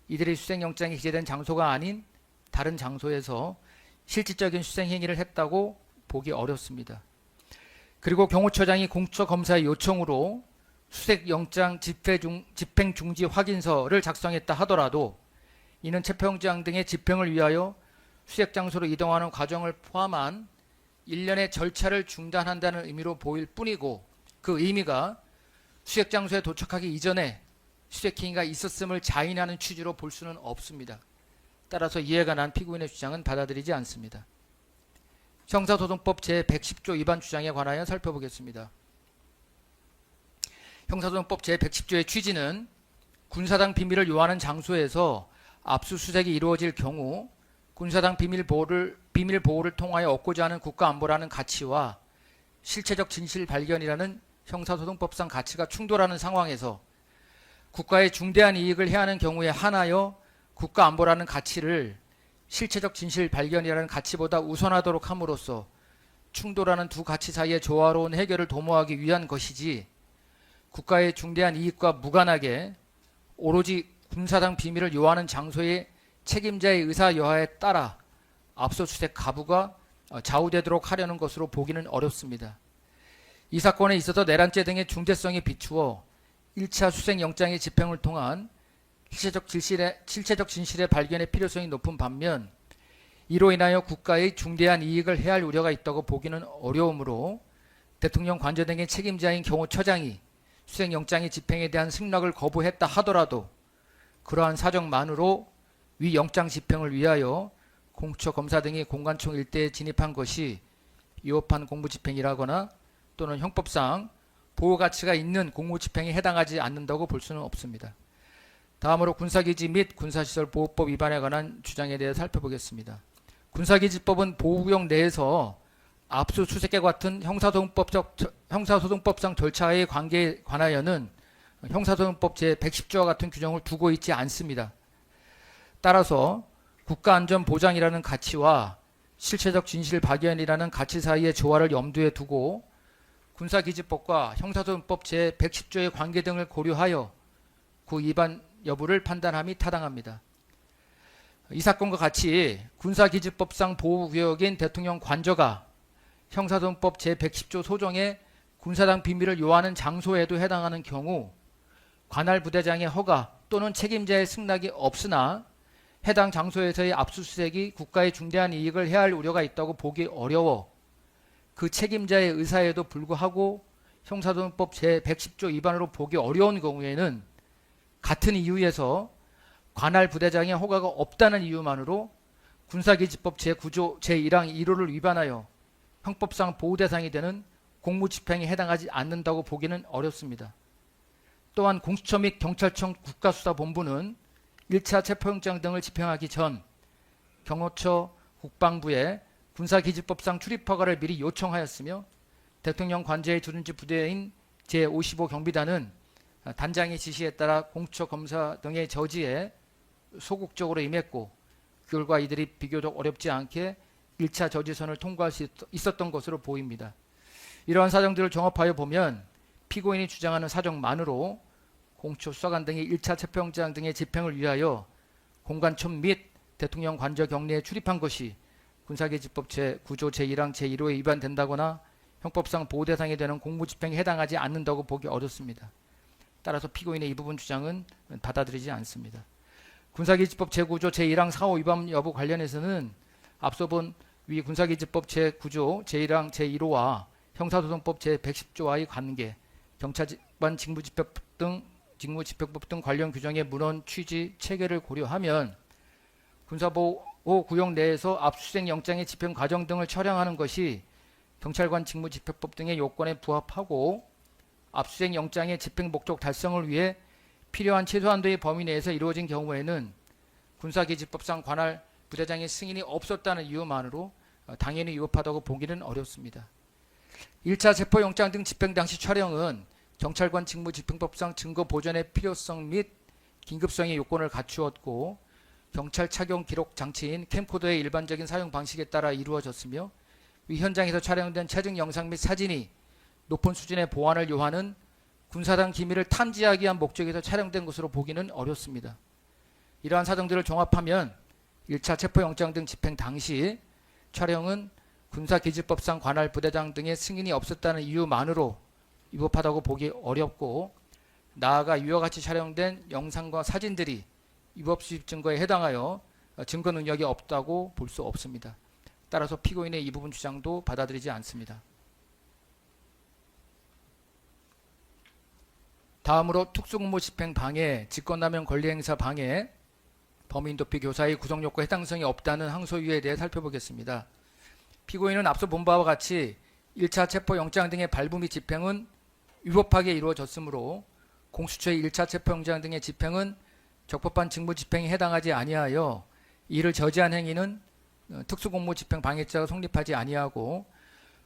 [SPEAKER 1] 이들이 수색영장이 기재된 장소가 아닌 다른 장소에서 실질적인 수색행위를 했다고 보기 어렵습니다. 그리고 경호처장이 공수처 검사의 요청으로 수색영장 집행 중지 확인서를 작성했다 하더라도 이는 체포영장 등의 집행을 위하여 수색장소로 이동하는 과정을 포함한 일련의 절차를 중단한다는 의미로 보일 뿐이고 그 의미가 수색장소에 도착하기 이전에 수색행위가 있었음을 자인하는 취지로 볼 수는 없습니다. 따라서 이에 관한 피고인의 주장은 받아들이지 않습니다. 형사소송법 제110조 위반 주장에 관하여 살펴보겠습니다. 형사소송법 제110조의 취지는 군사당 비밀을 요하는 장소에서 압수수색이 이루어질 경우 군사당 비밀 보호를 통하여 얻고자 하는 국가안보라는 가치와 실체적 진실 발견이라는 형사소송법상 가치가 충돌하는 상황에서 국가의 중대한 이익을 해하는 경우에 한하여 국가안보라는 가치를 실체적 진실 발견이라는 가치보다 우선하도록 함으로써 충돌하는 두 가치 사이의 조화로운 해결을 도모하기 위한 것이지 국가의 중대한 이익과 무관하게 오로지 군사당 비밀을 요하는 장소의 책임자의 의사 여하에 따라 압수수색 가부가 좌우되도록 하려는 것으로 보기는 어렵습니다. 이 사건에 있어서 내란죄 등의 중대성에 비추어 1차 수색영장의 집행을 통한 실체적 진실의 발견의 필요성이 높은 반면 이로 인하여 국가의 중대한 이익을 해할 우려가 있다고 보기는 어려우므로 대통령 관저 등의 책임자인 경호처장이 수색영장의 집행에 대한 승낙을 거부했다 하더라도 그러한 사정만으로 위 영장 집행을 위하여 공수처 검사 등이 공관총 일대에 진입한 것이 위법한 공무집행이라거나 또는 형법상 보호가치가 있는 공무집행에 해당하지 않는다고 볼 수는 없습니다. 다음으로 군사기지 및 군사시설 보호법 위반에 관한 주장에 대해 살펴보겠습니다. 군사기지법은 보호구역 내에서 압수수색과 같은 형사소송법상 절차의 관계에 관하여는 형사소송법 제110조와 같은 규정을 두고 있지 않습니다. 따라서 국가안전보장이라는 가치와 실체적 진실 발견이라는 가치 사이의 조화를 염두에 두고 군사기지법과 형사소송법 제110조의 관계 등을 고려하여 그 위반 여부를 판단함이 타당합니다. 이 사건과 같이 군사기지법상 보호구역인 대통령 관저가 형사소송법 제110조 소정의 군사당 비밀을 요하는 장소에도 해당하는 경우 관할 부대장의 허가 또는 책임자의 승낙이 없으나 해당 장소에서의 압수수색이 국가의 중대한 이익을 해할 우려가 있다고 보기 어려워 그 책임자의 의사에도 불구하고 형사소송법 제110조 위반으로 보기 어려운 경우에는 같은 이유에서 관할 부대장의 허가가 없다는 이유만으로 군사기지법 제9조 제1항 1호를 위반하여 형법상 보호 대상이 되는 공무집행에 해당하지 않는다고 보기는 어렵습니다. 또한 공수처 및 경찰청 국가수사본부는 1차 체포영장 등을 집행하기 전 경호처 국방부에 군사기지법상 출입허가를 미리 요청하였으며 대통령 관저의 주둔지 부대인 제55 경비단은 단장의 지시에 따라 공수처 검사 등의 저지에 소극적으로 임했고 그 결과 이들이 비교적 어렵지 않게 1차 저지선을 통과할 수 있었던 것으로 보입니다. 이러한 사정들을 종합하여 보면 피고인이 주장하는 사정만으로 공수처 수사관 등이 1차 체포영장 등의 집행을 위하여 공관청 및 대통령 관저 격리에 출입한 것이 군사기지법 제9조 제1항 제1호에 위반된다거나 형법상 보호 대상이 되는 공무집행에 해당하지 않는다고 보기 어렵습니다. 따라서 피고인의 이 부분 주장은 받아들이지 않습니다. 군사기지법 제9조 제1항 4호 위반 여부 관련해서는 앞서 본 위 군사기지법 제9조 제1항 제1호와 형사소송법 제110조와의 관계, 경찰관 직무집행법 등 관련 규정의 문헌 취지 체계를 고려하면 군사보호구역 내에서 압수수색 영장의 집행 과정 등을 처량하는 것이 경찰관 직무집행법 등의 요건에 부합하고 압수수색 영장의 집행 목적 달성을 위해 필요한 최소한도의 범위 내에서 이루어진 경우에는 군사기지법상 관할 부대장의 승인이 없었다는 이유만으로 당연히 위법하다고 보기는 어렵습니다. 1차 체포영장 등 집행 당시 촬영은 경찰관 직무집행법상 증거 보존의 필요성 및 긴급성의 요건을 갖추었고 경찰 착용 기록 장치인 캠코더의 일반적인 사용 방식에 따라 이루어졌으며 위 현장에서 촬영된 체증 영상 및 사진이 높은 수준의 보안을 요하는 군사당 기밀을 탐지하기 위한 목적에서 촬영된 것으로 보기는 어렵습니다. 이러한 사정들을 종합하면 1차 체포영장 등 집행 당시 촬영은 군사기지법상 관할 부대장 등의 승인이 없었다는 이유만으로 위법하다고 보기 어렵고 나아가 이와 같이 촬영된 영상과 사진들이 위법 수집 증거에 해당하여 증거 능력이 없다고 볼 수 없습니다. 따라서 피고인의 이 부분 주장도 받아들이지 않습니다. 다음으로 특수공무 집행 방해, 직권남용 권리행사 방해, 범인 도피 교사의 구속요건 해당성이 없다는 항소유예에 대해 살펴보겠습니다. 피고인은 앞서 본 바와 같이 1차 체포영장 등의 발부 및 집행은 위법하게 이루어졌으므로 공수처의 1차 체포영장 등의 집행은 적법한 직무집행에 해당하지 아니하여 이를 저지한 행위는 특수공무집행 방해죄가 성립하지 아니하고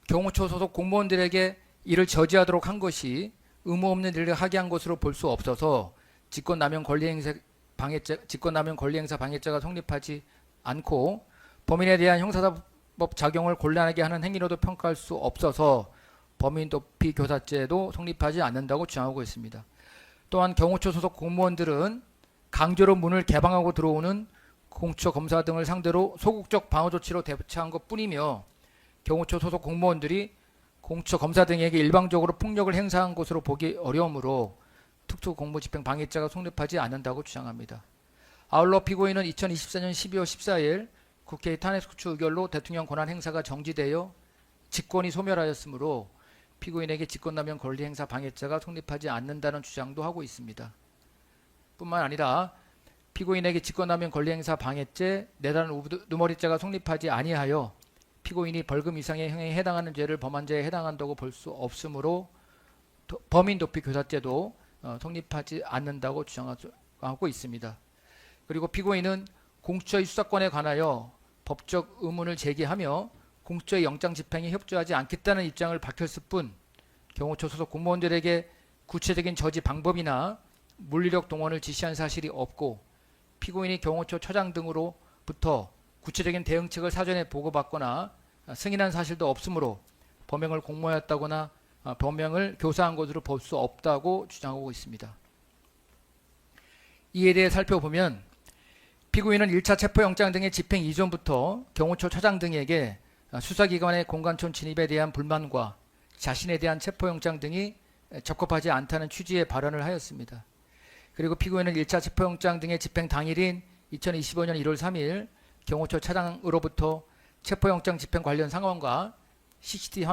[SPEAKER 1] 경호처 소속 공무원들에게 이를 저지하도록 한 것이 의무 없는 일을 하게 한 것으로 볼 수 없어서 직권남용 권리행사 방해죄가 성립하지 않고 범인에 대한 형사사법 작용을 곤란하게 하는 행위로도 평가할 수 없어서 범인 도피 교사죄도 성립하지 않는다고 주장하고 있습니다. 또한 경호처 소속 공무원들은 강제로 문을 개방하고 들어오는 공수처 검사 등을 상대로 소극적 방어 조치로 대처한 것뿐이며 경호처 소속 공무원들이 공수처 검사 등에게 일방적으로 폭력을 행사한 것으로 보기 어려우므로 특수공무집행방해죄가 성립하지 않는다고 주장합니다. 아울러 피고인은 2024년 12월 14일 국회의 탄핵소추 의결로 대통령 권한 행사가 정지되어 직권이 소멸하였으므로 피고인에게 직권남용 권리행사 방해죄가 성립하지 않는다는 주장도 하고 있습니다. 뿐만 아니라 피고인에게 직권남용 권리행사 방해죄, 내란 우두머리죄가 성립하지 아니하여 피고인이 벌금 이상의 형에 해당하는 죄를 범한 죄에 해당한다고 볼 수 없으므로 범인도피교사죄도 성립하지 않는다고 주장하고 있습니다. 그리고 피고인은 공수처의 수사권에 관하여 법적 의문을 제기하며 공수처의 영장 집행에 협조하지 않겠다는 입장을 밝혔을 뿐 경호처 소속 공무원들에게 구체적인 저지 방법이나 물리력 동원을 지시한 사실이 없고 피고인이 경호처 처장 등으로부터 구체적인 대응책을 사전에 보고받거나 승인한 사실도 없으므로 범행을 공모하였다거나 범행을 교사한 것으로 볼 수 없다고 주장하고 있습니다. 이에 대해 살펴보면 피고인은 1차 체포영장 등의 집행 이전부터 경호처 처장 등에게 수사기관의 공간촌 진입에 대한 불만과 자신에 대한 체포영장 등이 적합하지 않다는 취지의 발언을 하였습니다. 그리고 피고인은 1차 체포영장 등의 집행 당일인 2025년 1월 3일 경호처 차장으로부터 체포영장 집행 관련 상황과 CCTV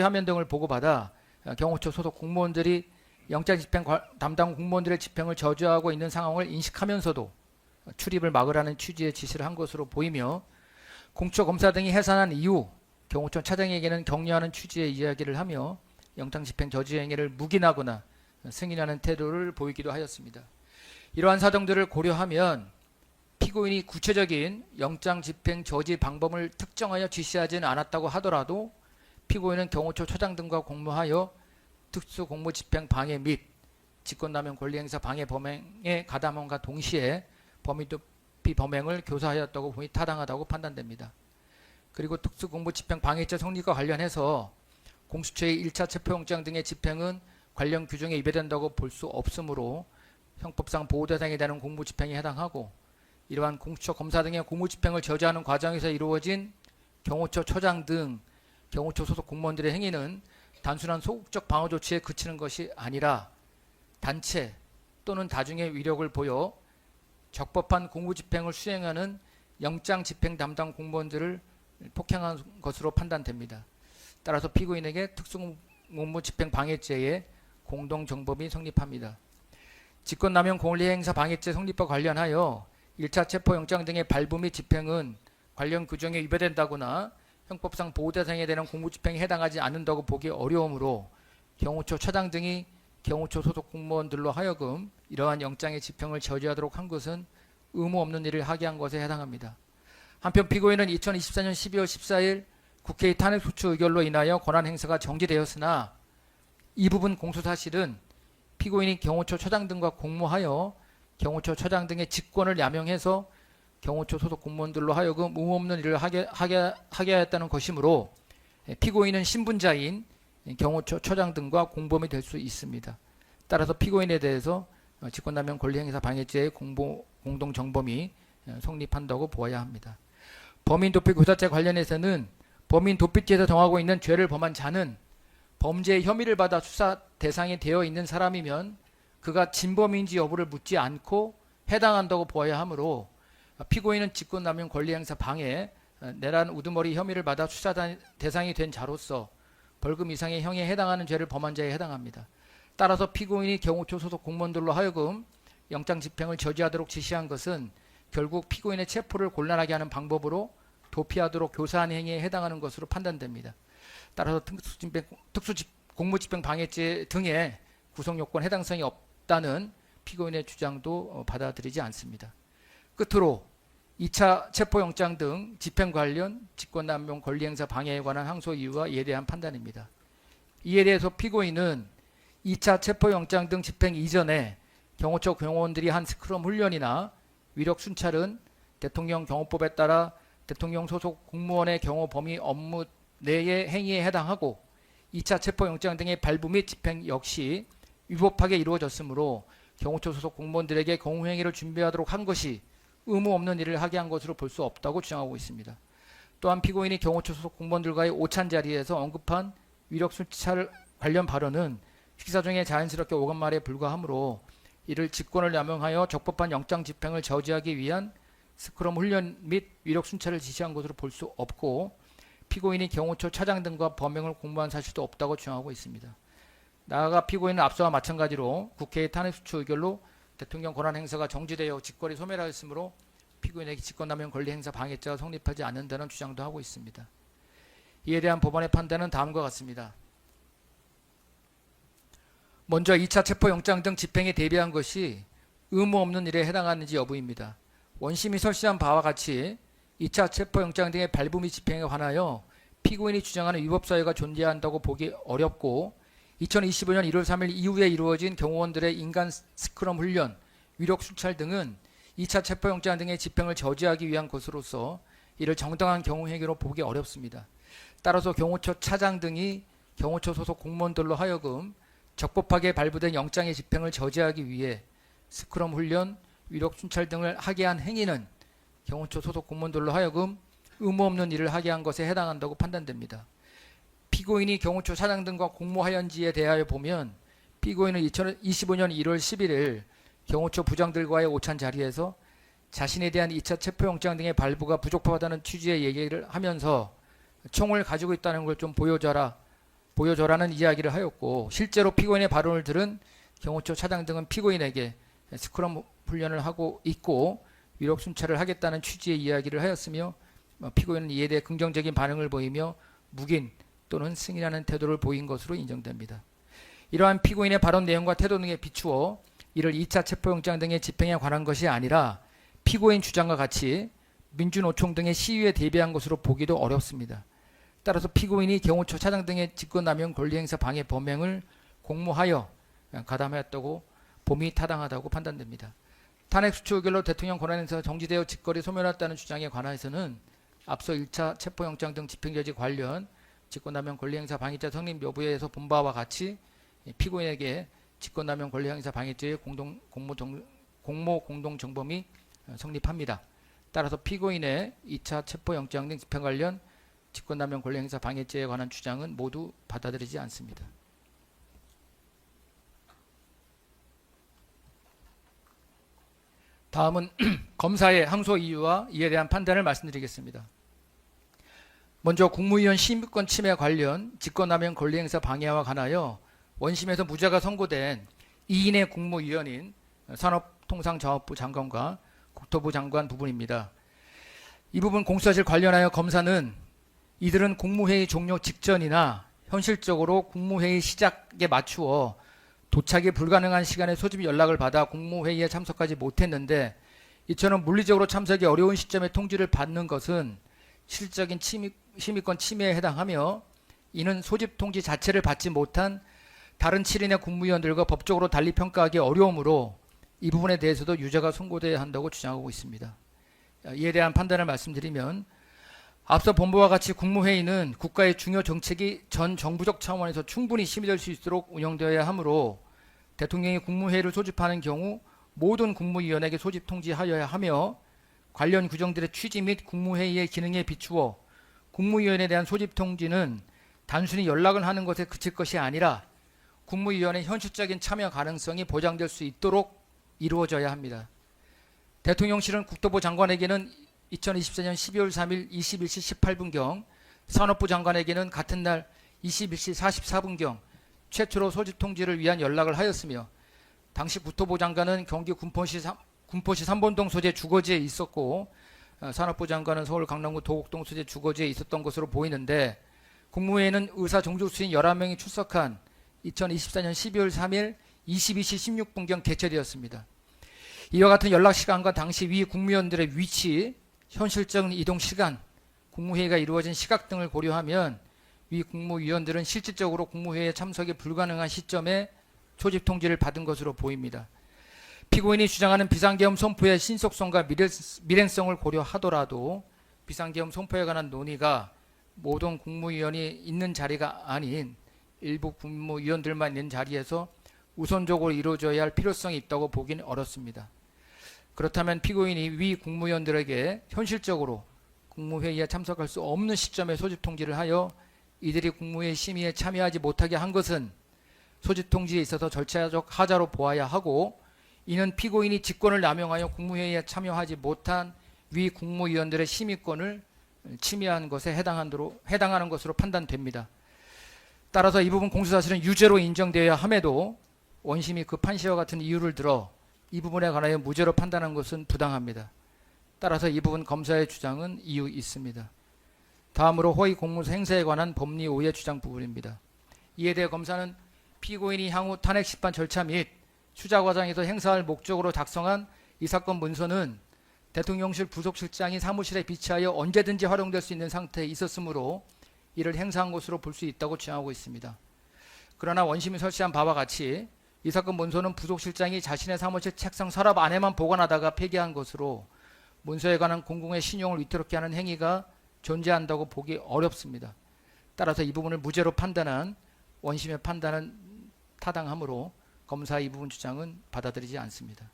[SPEAKER 1] 화면 등을 보고받아 경호처 소속 공무원들이 영장 집행 담당 공무원들의 집행을 저지하고 있는 상황을 인식하면서도 출입을 막으라는 취지의 지시를 한 것으로 보이며 공수처 검사 등이 해산한 이후 경호처 차장에게는 격려하는 취지의 이야기를 하며 영장 집행 저지 행위를 묵인하거나 승인하는 태도를 보이기도 하였습니다. 이러한 사정들을 고려하면 피고인이 구체적인 영장 집행 저지 방법을 특정하여 지시하지는 않았다고 하더라도 피고인은 경호처 처장 등과 공모하여 특수공무집행 방해 및 직권남용 권리행사 방해 범행에 가담함과 동시에 범위도피 범행을 교사하였다고 보니 타당하다고 판단됩니다. 그리고 특수공무집행 방해죄 성립과 관련해서 공수처의 1차 체포영장 등의 집행은 관련 규정에 위배된다고 볼 수 없으므로 형법상 보호대상이 되는 공무집행에 해당하고 이러한 공수처 검사 등의 공무집행을 저지하는 과정에서 이루어진 경호처 처장 등 경호처 소속 공무원들의 행위는 단순한 소극적 방어 조치에 그치는 것이 아니라 단체 또는 다중의 위력을 보여 적법한 공무집행을 수행하는 영장 집행 담당 공무원들을 폭행한 것으로 판단됩니다. 따라서 피고인에게 특수공무집행 방해죄의 공동정범이 성립합니다. 직권남용 권리행사 방해죄 성립과 관련하여 1차 체포영장 등의 발부 및 집행은 관련 규정에 위배된다거나 형법상 보호대상에 되는 공무집행에 해당하지 않는다고 보기 어려우므로 경호처 차장 등이 경호처 소속 공무원들로 하여금 이러한 영장의 집행을 저지하도록 한 것은 의무 없는 일을 하게 한 것에 해당합니다. 한편 피고인은 2024년 12월 14일 국회의 탄핵소추 의결로 인하여 권한 행사가 정지되었으나 이 부분 공소사실은 피고인이 경호처 처장 등과 공모하여 경호처 처장 등의 직권을 남용해서 경호처 소속 공무원들로 하여금 의무 없는 일을 하게 하였다는 것이므로 피고인은 신분자인 경호처 처장 등과 공범이 될 수 있습니다. 따라서 피고인에 대해서 직권남용 권리행사 방해죄의 공동정범이 성립한다고 보아야 합니다. 범인도피교사죄 관련해서는 범인도피죄에서 정하고 있는 죄를 범한 자는 범죄의 혐의를 받아 수사 대상이 되어 있는 사람이면 그가 진범인지 여부를 묻지 않고 해당한다고 보아야 하므로 피고인은 직권남용 권리행사 방해, 내란 우두머리 혐의를 받아 수사 대상이 된 자로서 벌금 이상의 형에 해당하는 죄를 범한 자에 해당합니다. 따라서 피고인이 경호처 소속 공무원들로 하여금 영장 집행을 저지하도록 지시한 것은 결국 피고인의 체포를 곤란하게 하는 방법으로 도피하도록 교사한 행위에 해당하는 것으로 판단됩니다. 따라서 특수공무집행 방해죄 등의 구성요건 해당성이 없다는 피고인의 주장도 받아들이지 않습니다. 끝으로 2차 체포영장 등 집행 관련 직권남용 권리행사 방해에 관한 항소 이유와 이에 대한 판단입니다. 이에 대해서 피고인은 2차 체포영장 등 집행 이전에 경호처 경호원들이 한 스크럼 훈련이나 위력 순찰은 대통령 경호법에 따라 대통령 소속 공무원의 경호 범위 업무 내의 행위에 해당하고 2차 체포영장 등의 발부 및 집행 역시 위법하게 이루어졌으므로 경호처 소속 공무원들에게 경호행위를 준비하도록 한 것이 의무 없는 일을 하게 한 것으로 볼 수 없다고 주장하고 있습니다. 또한 피고인이 경호처 소속 공무원들과의 오찬 자리에서 언급한 위력 순찰 관련 발언은 식사 중에 자연스럽게 오간 말에 불과하므로 이를 직권을 남용하여 적법한 영장 집행을 저지하기 위한 스크럼 훈련 및 위력 순찰을 지시한 것으로 볼 수 없고 피고인이 경호처 차장 등과 범행을 공모한 사실도 없다고 주장하고 있습니다. 나아가 피고인은 앞서와 마찬가지로 국회의 탄핵수출 의결로 대통령 권한 행사가 정지되어 직권이 소멸하였으므로 피고인에게 직권남용 권리행사 방해죄가 성립하지 않는다는 주장도 하고 있습니다. 이에 대한 법원의 판단은 다음과 같습니다. 먼저 2차 체포영장 등 집행에 대비한 것이 의무 없는 일에 해당하는지 여부입니다. 원심이 설시한 바와 같이 2차 체포영장 등의 발부 및 집행에 관하여 피고인이 주장하는 위법사유가 존재한다고 보기 어렵고 2025년 1월 3일 이후에 이루어진 경호원들의 인간 스크럼 훈련, 위력 순찰 등은 2차 체포영장 등의 집행을 저지하기 위한 것으로서 이를 정당한 경호 행위로 보기 어렵습니다. 따라서 경호처 차장 등이 경호처 소속 공무원들로 하여금 적법하게 발부된 영장의 집행을 저지하기 위해 스크럼 훈련, 위력 순찰 등을 하게 한 행위는 경호처 소속 공무원들로 하여금 의무 없는 일을 하게 한 것에 해당한다고 판단됩니다. 피고인이 경호처 차장 등과 공모하였는지에 대하여 보면 피고인은 2025년 1월 11일 경호처 부장들과의 오찬 자리에서 자신에 대한 2차 체포영장 등의 발부가 부적합하다는 취지의 얘기를 하면서 총을 가지고 있다는 걸 좀 보여줘라는 이야기를 하였고 실제로 피고인의 발언을 들은 경호처 차장 등은 피고인에게 스크럼 훈련을 하고 있고 위력 순찰을 하겠다는 취지의 이야기를 하였으며 피고인은 이에 대해 긍정적인 반응을 보이며 묵인 또는 승인하는 태도를 보인 것으로 인정됩니다. 이러한 피고인의 발언 내용과 태도 등에 비추어 이를 2차 체포영장 등의 집행에 관한 것이 아니라 피고인 주장과 같이 민주노총 등의 시위에 대비한 것으로 보기도 어렵습니다. 따라서 피고인이 경호처 차장 등의 직권남용 권리행사 방해 범행을 공모하여 가담하였다고 봄이 타당하다고 판단됩니다. 탄핵수출 의결로 대통령 권한행사가 정지되어 직권이 소멸했다는 주장에 관해서는 앞서 1차 체포영장 등 집행저지 관련 직권남용 권리행사 방해죄 성립 여부에서 본 바와 같이 피고인에게 직권남용 권리행사 방해죄의 공모 공동정범이 성립합니다. 따라서 피고인의 2차 체포영장 등 집행 관련 직권남용 권리행사 방해죄에 관한 주장은 모두 받아들이지 않습니다. 다음은 검사의 항소 이유와 이에 대한 판단을 말씀드리겠습니다. 먼저 국무위원 심의권 침해 관련 직권남용 권리행사 방해와 관하여 원심에서 무죄가 선고된 2인의 국무위원인 산업통상자원부 장관과 국토부 장관 부분입니다. 이 부분 공수사실 관련하여 검사는 이들은 국무회의 종료 직전이나 현실적으로 국무회의 시작에 맞추어 도착이 불가능한 시간에 소집 연락을 받아 국무회의에 참석하지 못했는데 이처럼 물리적으로 참석이 어려운 시점에 통지를 받는 것은 실질적인 심의권 침해에 해당하며 이는 소집 통지 자체를 받지 못한 다른 7인의 국무위원들과 법적으로 달리 평가하기 어려우므로 이 부분에 대해서도 유죄가 선고돼야 한다고 주장하고 있습니다. 이에 대한 판단을 말씀드리면 앞서 본 바와 같이 국무회의는 국가의 중요 정책이 전 정부적 차원에서 충분히 심의될 수 있도록 운영되어야 하므로 대통령이 국무회의를 소집하는 경우 모든 국무위원에게 소집 통지하여야 하며 관련 규정들의 취지 및 국무회의의 기능에 비추어 국무위원에 대한 소집 통지는 단순히 연락을 하는 것에 그칠 것이 아니라 국무위원의 현실적인 참여 가능성이 보장될 수 있도록 이루어져야 합니다. 대통령실은 국토부 장관에게는 2024년 12월 3일 21시 18분경, 산업부 장관에게는 같은 날 21시 44분경 최초로 소집 통지를 위한 연락을 하였으며 당시 국토부 장관은 경기 군포시 3번동 소재 주거지에 있었고 산업부 장관은 서울 강남구 도곡동 소재 주거지에 있었던 것으로 보이는데 국무회의는 의사 정족수인 11명이 출석한 2024년 12월 3일 22시 16분경 개최되었습니다. 이와 같은 연락 시간과 당시 위 국무위원들의 위치, 현실적인 이동 시간, 국무회의가 이루어진 시각 등을 고려하면 위 국무위원들은 실질적으로 국무회의에 참석이 불가능한 시점에 소집 통지를 받은 것으로 보입니다. 피고인이 주장하는 비상계엄 선포의 신속성과 밀행성을 고려하더라도 비상계엄 선포에 관한 논의가 모든 국무위원이 있는 자리가 아닌 일부 국무위원들만 있는 자리에서 우선적으로 이루어져야 할 필요성이 있다고 보기는 어렵습니다. 그렇다면 피고인이 위 국무위원들에게 현실적으로 국무회의에 참석할 수 없는 시점에 소집 통지를 하여 이들이 국무회의 심의에 참여하지 못하게 한 것은 소집 통지에 있어서 절차적 하자로 보아야 하고, 이는 피고인이 직권을 남용하여 국무회의에 참여하지 못한 위 국무위원들의 심의권을 침해한 것에 해당하는 것으로 판단됩니다. 따라서 이 부분 공소사실은 유죄로 인정되어야 함에도 원심이 그 판시와 같은 이유를 들어 이 부분에 관하여 무죄로 판단한 것은 부당합니다. 따라서 이 부분 검사의 주장은 이유 있습니다. 다음으로 허위 공무서 행사에 관한 법리 오해 주장 부분입니다. 이에 대해 검사는 피고인이 향후 탄핵 심판 절차 및 수사 과정에서 행사할 목적으로 작성한 이 사건 문서는 대통령실 부속실장이 사무실에 비치하여 언제든지 활용될 수 있는 상태에 있었으므로 이를 행사한 것으로 볼 수 있다고 주장하고 있습니다. 그러나 원심이 설치한 바와 같이 이 사건 문서는 부속실장이 자신의 사무실 책상 서랍 안에만 보관하다가 폐기한 것으로 문서에 관한 공공의 신용을 위태롭게 하는 행위가 존재한다고 보기 어렵습니다. 따라서 이 부분을 무죄로 판단한 원심의 판단은 타당하므로 검사의 이 부분 주장은 받아들이지 않습니다.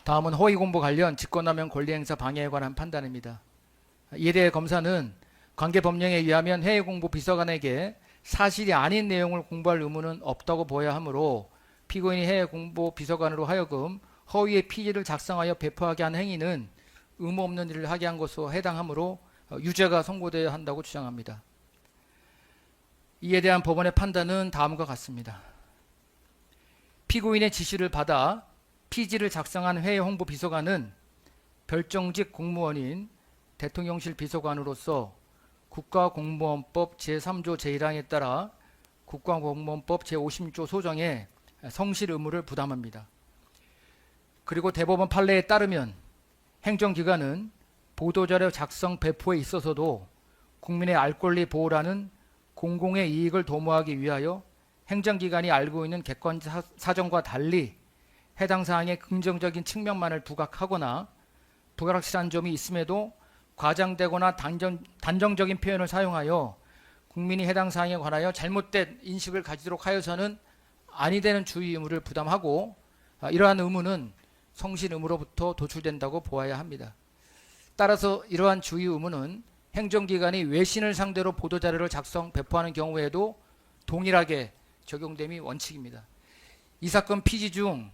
[SPEAKER 1] 다음은 허위 공보 관련 직권남용 권리행사 방해에 관한 판단입니다. 이에 대해 검사는 관계 법령에 의하면 해외 공보 비서관에게 사실이 아닌 내용을 공부할 의무는 없다고 보아야 하므로 피고인이 해외 공보 비서관으로 하여금 허위의 피지를 작성하여 배포하게 한 행위는 의무 없는 일을 하게 한 것으로 해당하므로 유죄가 선고되어야 한다고 주장합니다. 이에 대한 법원의 판단은 다음과 같습니다. 피고인의 지시를 받아 피지를 작성한 해외 홍보 비서관은 별정직 공무원인 대통령실 비서관으로서 국가공무원법 제3조 제1항에 따라 국가공무원법 제56조 소정의 성실 의무를 부담합니다. 그리고 대법원 판례에 따르면 행정기관은 보도자료 작성 배포에 있어서도 국민의 알 권리 보호라는 공공의 이익을 도모하기 위하여 행정기관이 알고 있는 객관 사정과 달리 해당 사항의 긍정적인 측면만을 부각하거나 불확실한 점이 있음에도 과장되거나 단정적인 표현을 사용하여 국민이 해당 사항에 관하여 잘못된 인식을 가지도록 하여서는 아니 되는 주의 의무를 부담하고, 이러한 의무는 성실 의무로부터 도출된다고 보아야 합니다. 따라서 이러한 주의 의무는 행정기관이 외신을 상대로 보도자료를 작성 배포하는 경우에도 동일하게 적용됨이 원칙입니다. 이 사건 피지 중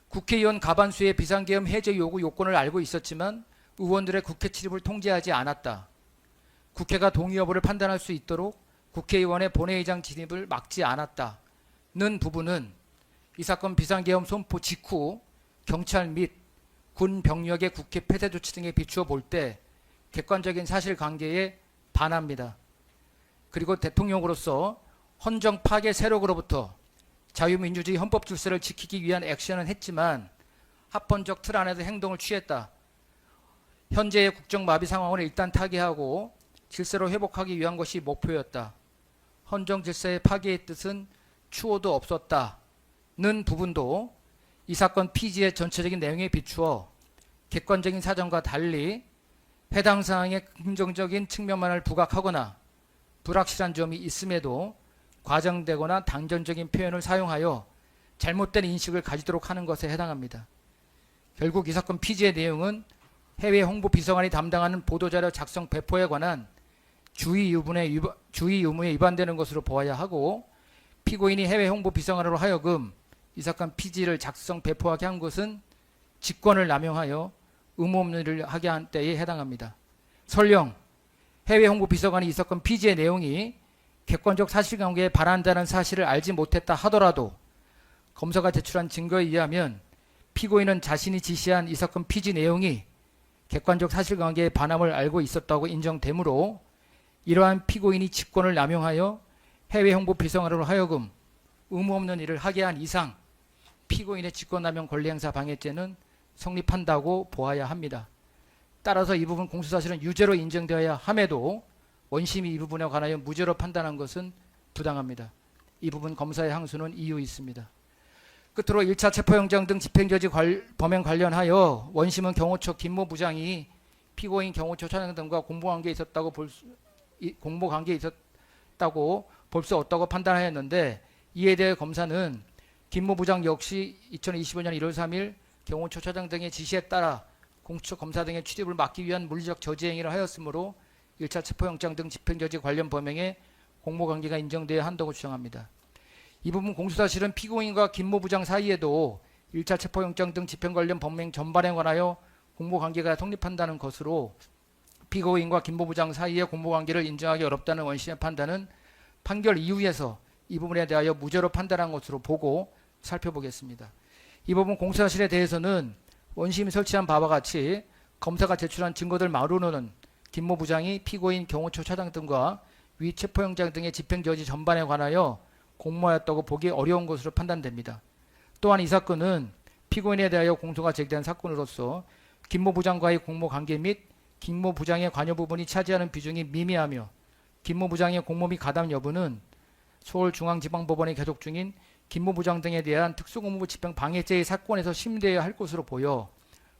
[SPEAKER 1] 국회의원 과반수의 비상계엄 해제 요구 요건을 알고 있었지만 의원들의 국회 출입을 통제하지 않았다. 국회가 동의 여부를 판단할 수 있도록 국회의원의 본회의장 진입을 막지 않았다는 부분은 이 사건 비상계엄 선포 직후 경찰 및 군 병력의 국회 폐쇄 조치 등에 비추어 볼 때 객관적인 사실관계에 반합니다. 그리고 대통령으로서 헌정 파괴 세력으로부터 자유민주주의 헌법 질서를 지키기 위한 액션은 했지만 합헌적 틀 안에서 행동을 취했다. 현재의 국정 마비 상황을 일단 타개하고 질서를 회복하기 위한 것이 목표였다. 헌정 질서의 파괴의 뜻은 추호도 없었다는 부분도 이 사건 피지의 전체적인 내용에 비추어 객관적인 사정과 달리 해당 사항의 긍정적인 측면만을 부각하거나 불확실한 점이 있음에도 과장되거나 단정적인 표현을 사용하여 잘못된 인식을 가지도록 하는 것에 해당합니다. 결국 이 사건 피지의 내용은 해외 홍보 비서관이 담당하는 보도자료 작성 배포에 관한 주의 의무에 위반되는 것으로 보아야 하고, 피고인이 해외 홍보 비서관으로 하여금 이 사건 피지를 작성 배포하게 한 것은 직권을 남용하여 의무 없는 일을 하게 한 때에 해당합니다. 설령 해외 홍보 비서관이 이 사건 피지의 내용이 객관적 사실관계에 반한다는 사실을 알지 못했다 하더라도 검사가 제출한 증거에 의하면 피고인은 자신이 지시한 이 사건 피지 내용이 객관적 사실관계의 반함을 알고 있었다고 인정되므로 이러한 피고인이 직권을 남용하여 해외 홍보 비서관으로 하여금 의무 없는 일을 하게 한 이상 피고인의 직권남용 권리행사 방해죄는 성립한다고 보아야 합니다. 따라서 이 부분 공소사실은 유죄로 인정되어야 함에도 원심이 이 부분에 관하여 무죄로 판단한 것은 부당합니다. 이 부분 검사의 항소는 이유 있습니다. 끝으로 1차 체포영장 등 집행저지 범행 관련하여 원심은 경호처 김모 부장이 피고인 경호처 차장 등과 공모관계에 있었다고 볼 수 없다고 판단하였는데, 이에 대해 검사는 김모 부장 역시 2025년 1월 3일 경호처 차장 등의 지시에 따라 공수처 검사 등의 출입을 막기 위한 물리적 저지 행위를 하였으므로 1차 체포영장 등 집행저지 관련 범행에 공모관계가 인정되어야 한다고 주장합니다. 이 부분 공수사실은 피고인과 김모 부장 사이에도 1차 체포영장 등 집행 관련 범행 전반에 관하여 공모관계가 성립한다는 것으로 피고인과 김모 부장 사이의 공모관계를 인정하기 어렵다는 원심의 판단은 판결 이후에서 이 부분에 대하여 무죄로 판단한 것으로 보고 살펴보겠습니다. 이 부분 공수사실에 대해서는 원심이 설치한 바와 같이 검사가 제출한 증거들 마루로는 김모 부장이 피고인 경호처 차장 등과 위 체포영장 등의 집행저지 전반에 관하여 공모하였다고 보기 어려운 것으로 판단됩니다. 또한 이 사건은 피고인에 대하여 공소가 제기된 사건으로서 김모 부장과의 공모관계 및 김모 부장의 관여 부분이 차지하는 비중이 미미하며 김모 부장의 공모 및 가담 여부는 서울중앙지방법원에 계속 중인 김모 부장 등에 대한 특수공무부 집행 방해죄의 사건에서 심되어야 할 것으로 보여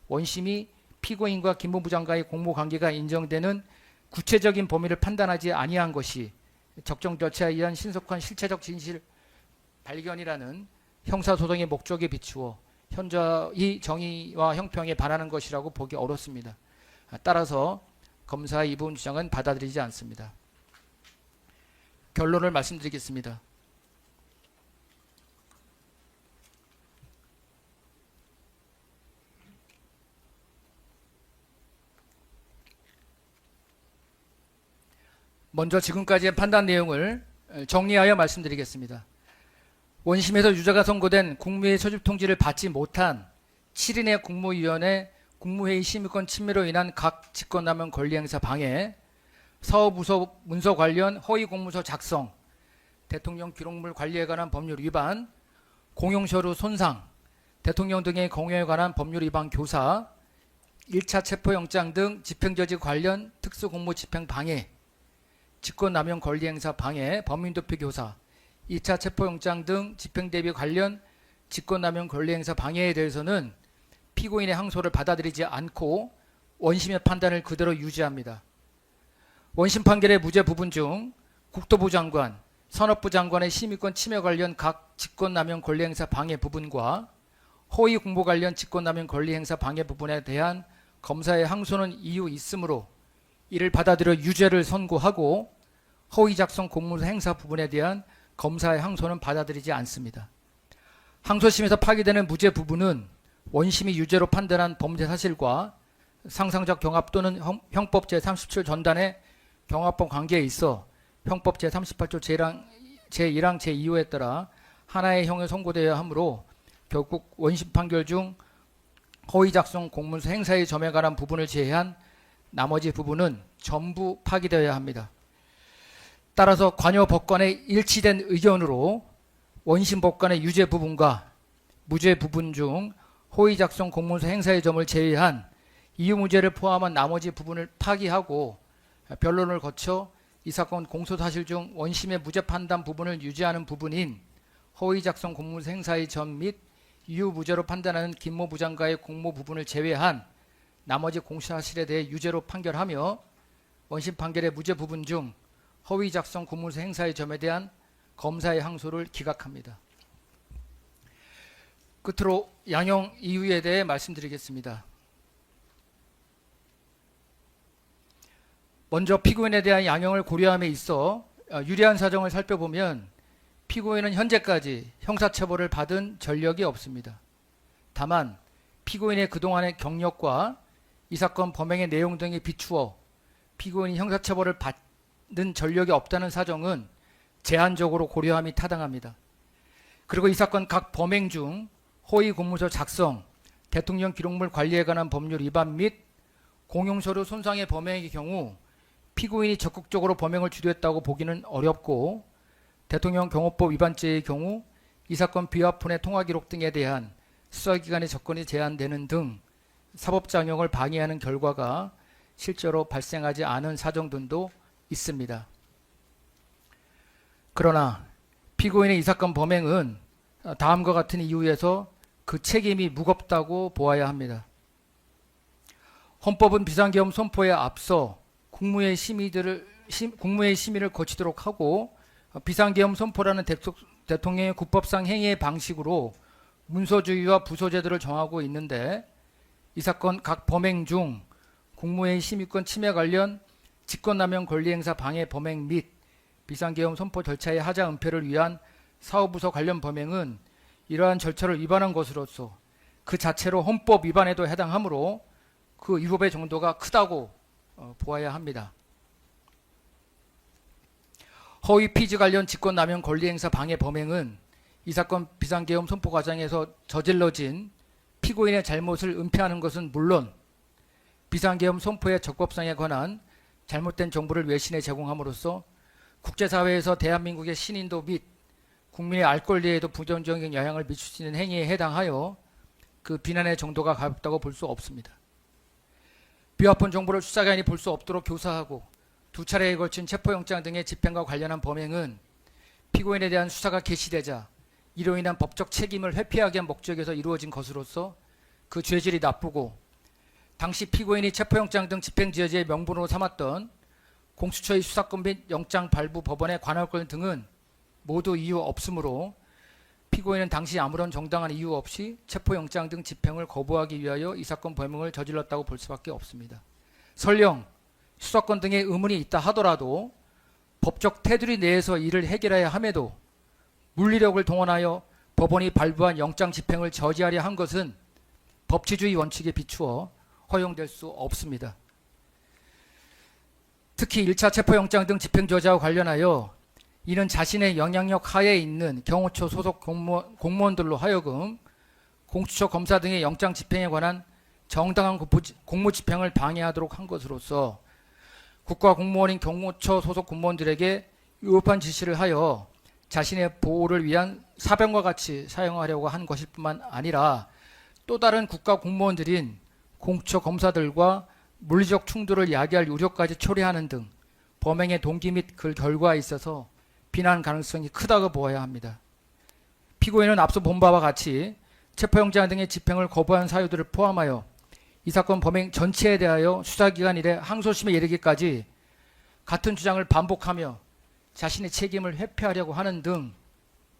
[SPEAKER 1] 원심이 피고인과 김모 부장과의 공모관계가 인정되는 구체적인 범위를 판단하지 아니한 것이 적정 절차에 의한 신속한 실체적 진실 발견이라는 형사소송의 목적에 비추어 현저히 정의와 형평에 반하는 것이라고 보기 어렵습니다. 따라서 검사의 이 부분 주장은 받아들이지 않습니다. 결론을 말씀드리겠습니다. 먼저 지금까지의 판단 내용을 정리하여 말씀드리겠습니다. 원심에서 유죄가 선고된 국무회의 소집통지를 받지 못한 7인의 국무위원회 국무회의 심의권 침해로 인한 각 직권남용 권리행사 방해, 사업부서 문서 관련 허위 공문서 작성, 대통령 기록물 관리에 관한 법률 위반, 공용서류 손상, 대통령 등의 공여에 관한 법률 위반 교사, 1차 체포영장 등 집행저지 관련 특수공모 집행 방해, 직권남용 권리행사 방해, 범인도피 교사, 2차 체포영장 등 집행대비 관련 직권남용 권리행사 방해에 대해서는 피고인의 항소를 받아들이지 않고 원심의 판단을 그대로 유지합니다. 원심 판결의 무죄 부분 중 국토부 장관, 산업부 장관의 심의권 침해 관련 각 직권남용 권리행사 방해 부분과 허위 공모 관련 직권남용 권리행사 방해 부분에 대한 검사의 항소는 이유 있으므로 이를 받아들여 유죄를 선고하고 허위 작성 공문서 행사 부분에 대한 검사의 항소는 받아들이지 않습니다. 항소심에서 파기되는 무죄 부분은 원심이 유죄로 판단한 범죄 사실과 상상적 경합 또는 형법 제37 전단의 경합법 관계에 있어 형법 제38조 제1항 제2호에 따라 하나의 형에 선고되어야 하므로 결국 원심 판결 중 허위 작성 공문서 행사의 점에 관한 부분을 제외한 나머지 부분은 전부 파기되어야 합니다. 따라서 관여 법관의 일치된 의견으로 원심 법관의 유죄 부분과 무죄 부분 중 허위 작성 공문서 행사의 점을 제외한 이유무죄를 포함한 나머지 부분을 파기하고 변론을 거쳐 이 사건 공소사실 중 원심의 무죄 판단 부분을 유지하는 부분인 허위 작성 공문서 행사의 점 및 이유무죄로 판단하는 김모 부장과의 공모 부분을 제외한 나머지 공소사실에 대해 유죄로 판결하며 원심 판결의 무죄 부분 중 허위 작성 공문서 행사의 점에 대한 검사의 항소를 기각합니다. 끝으로 양형 이유에 대해 말씀드리겠습니다. 먼저 피고인에 대한 양형을 고려함에 있어 유리한 사정을 살펴보면 피고인은 현재까지 형사처벌을 받은 전력이 없습니다. 다만 피고인의 그동안의 경력과 이 사건 범행의 내용 등에 비추어 피고인이 형사처벌을 받는 전력이 없다는 사정은 제한적으로 고려함이 타당합니다. 그리고 이 사건 각 범행 중 허위 공문서 작성, 대통령 기록물 관리에 관한 법률 위반 및 공용서류 손상의 범행의 경우 피고인이 적극적으로 범행을 주도했다고 보기는 어렵고 대통령 경호법 위반죄의 경우 이 사건 비화폰의 통화기록 등에 대한 수사기관의 접근이 제한되는 등 사법장형을 방해하는 결과가 실제로 발생하지 않은 사정 등도 있습니다. 그러나 피고인의 이 사건 범행은 다음과 같은 이유에서 그 책임이 무겁다고 보아야 합니다. 헌법은 비상계엄 선포에 앞서 국무회의 심의를 거치도록 하고 비상계엄 선포라는 대통령의 국법상 행위의 방식으로 문서주의와 부서제도를 정하고 있는데 이 사건 각 범행 중 국무회의 심의권 침해 관련 직권남용 권리행사 방해 범행 및 비상계엄 선포 절차의 하자 은폐를 위한 사후부서 관련 범행은 이러한 절차를 위반한 것으로서 그 자체로 헌법 위반에도 해당하므로 그 위법의 정도가 크다고 보아야 합니다. 허위 피지 관련 직권남용 권리행사 방해 범행은 이 사건 비상계엄 선포 과정에서 저질러진 피고인의 잘못을 은폐하는 것은 물론 비상계엄 선포의 적법성에 관한 잘못된 정보를 외신에 제공함으로써 국제사회에서 대한민국의 신인도 및 국민의 알 권리에도 부정적인 영향을 미칠 수 있는 행위에 해당하여 그 비난의 정도가 가볍다고 볼 수 없습니다. 비화폰 정보를 수사기관이 볼 수 없도록 교사하고 두 차례에 걸친 체포영장 등의 집행과 관련한 범행은 피고인에 대한 수사가 개시되자 이로 인한 법적 책임을 회피하기 위한 목적에서 이루어진 것으로서 그 죄질이 나쁘고 당시 피고인이 체포영장 등 집행지휘의 명분으로 삼았던 공수처의 수사권 및 영장 발부 법원의 관할권 등은 모두 이유 없으므로 피고인은 당시 아무런 정당한 이유 없이 체포영장 등 집행을 거부하기 위하여 이 사건 범행을 저질렀다고 볼 수밖에 없습니다. 설령 수사권 등의 의문이 있다 하더라도 법적 테두리 내에서 이를 해결해야 함에도 물리력을 동원하여 법원이 발부한 영장 집행을 저지하려 한 것은 법치주의 원칙에 비추어 허용될 수 없습니다. 특히 1차 체포영장 등 집행저지와 관련하여 이는 자신의 영향력 하에 있는 경호처 소속 공무원들로 하여금 공수처 검사 등의 영장 집행에 관한 정당한 공무 집행을 방해하도록 한 것으로서 국가공무원인 경호처 소속 공무원들에게 위법한 지시를 하여 자신의 보호를 위한 사병과 같이 사용하려고 한 것일 뿐만 아니라 또 다른 국가공무원들인 공수처 검사들과 물리적 충돌을 야기할 우려까지 초래하는 등 범행의 동기 및 그 결과에 있어서 비난 가능성이 크다고 보아야 합니다. 피고인은 앞서 본 바와 같이 체포영장 등의 집행을 거부한 사유들을 포함하여 이 사건 범행 전체에 대하여 수사기관 이래 항소심에 이르기까지 같은 주장을 반복하며 자신의 책임을 회피하려고 하는 등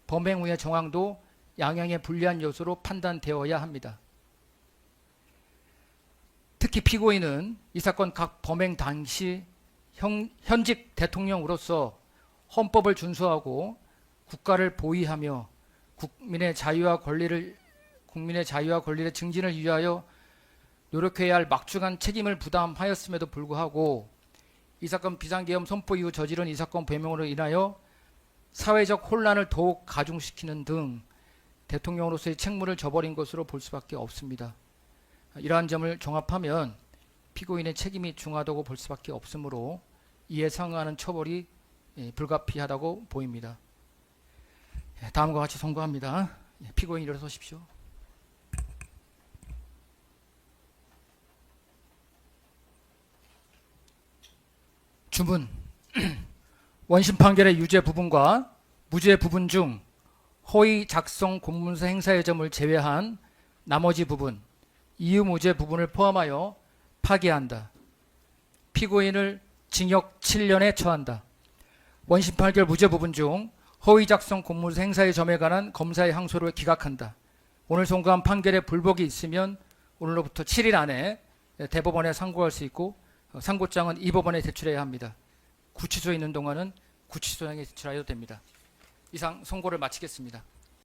[SPEAKER 1] 범행 후의 정황도 양형에 불리한 요소로 판단되어야 합니다. 특히 피고인은 이 사건 각 범행 당시 현직 대통령으로서 헌법을 준수하고 국가를 보위하며 국민의 자유와 권리를 증진을 위하여 노력해야 할 막중한 책임을 부담하였음에도 불구하고 이 사건 비상계엄 선포 이후 저지른 이 사건 범행으로 인하여 사회적 혼란을 더욱 가중시키는 등 대통령으로서의 책무를 저버린 것으로 볼 수밖에 없습니다. 이러한 점을 종합하면 피고인의 책임이 중하다고 볼 수밖에 없으므로 이에 상응하는 처벌이 불가피하다고 보입니다. 다음과 같이 선고합니다. 피고인 일어서십시오. 주문. 원심 판결의 유죄 부분과 무죄 부분 중 허위 작성 공문서 행사의 점을 제외한 나머지 부분, 이유무죄 부분을 포함하여 파기한다. 피고인을 징역 7년에 처한다. 원심 판결 무죄 부분 중 허위 작성 공문서 행사의 점에 관한 검사의 항소를 기각한다. 오늘 선고한 판결에 불복이 있으면 오늘로부터 7일 안에 대법원에 상고할 수 있고 상고장은 이 법원에 제출해야 합니다. 구치소에 있는 동안은 구치소장에 제출하여도 됩니다. 이상 선고를 마치겠습니다.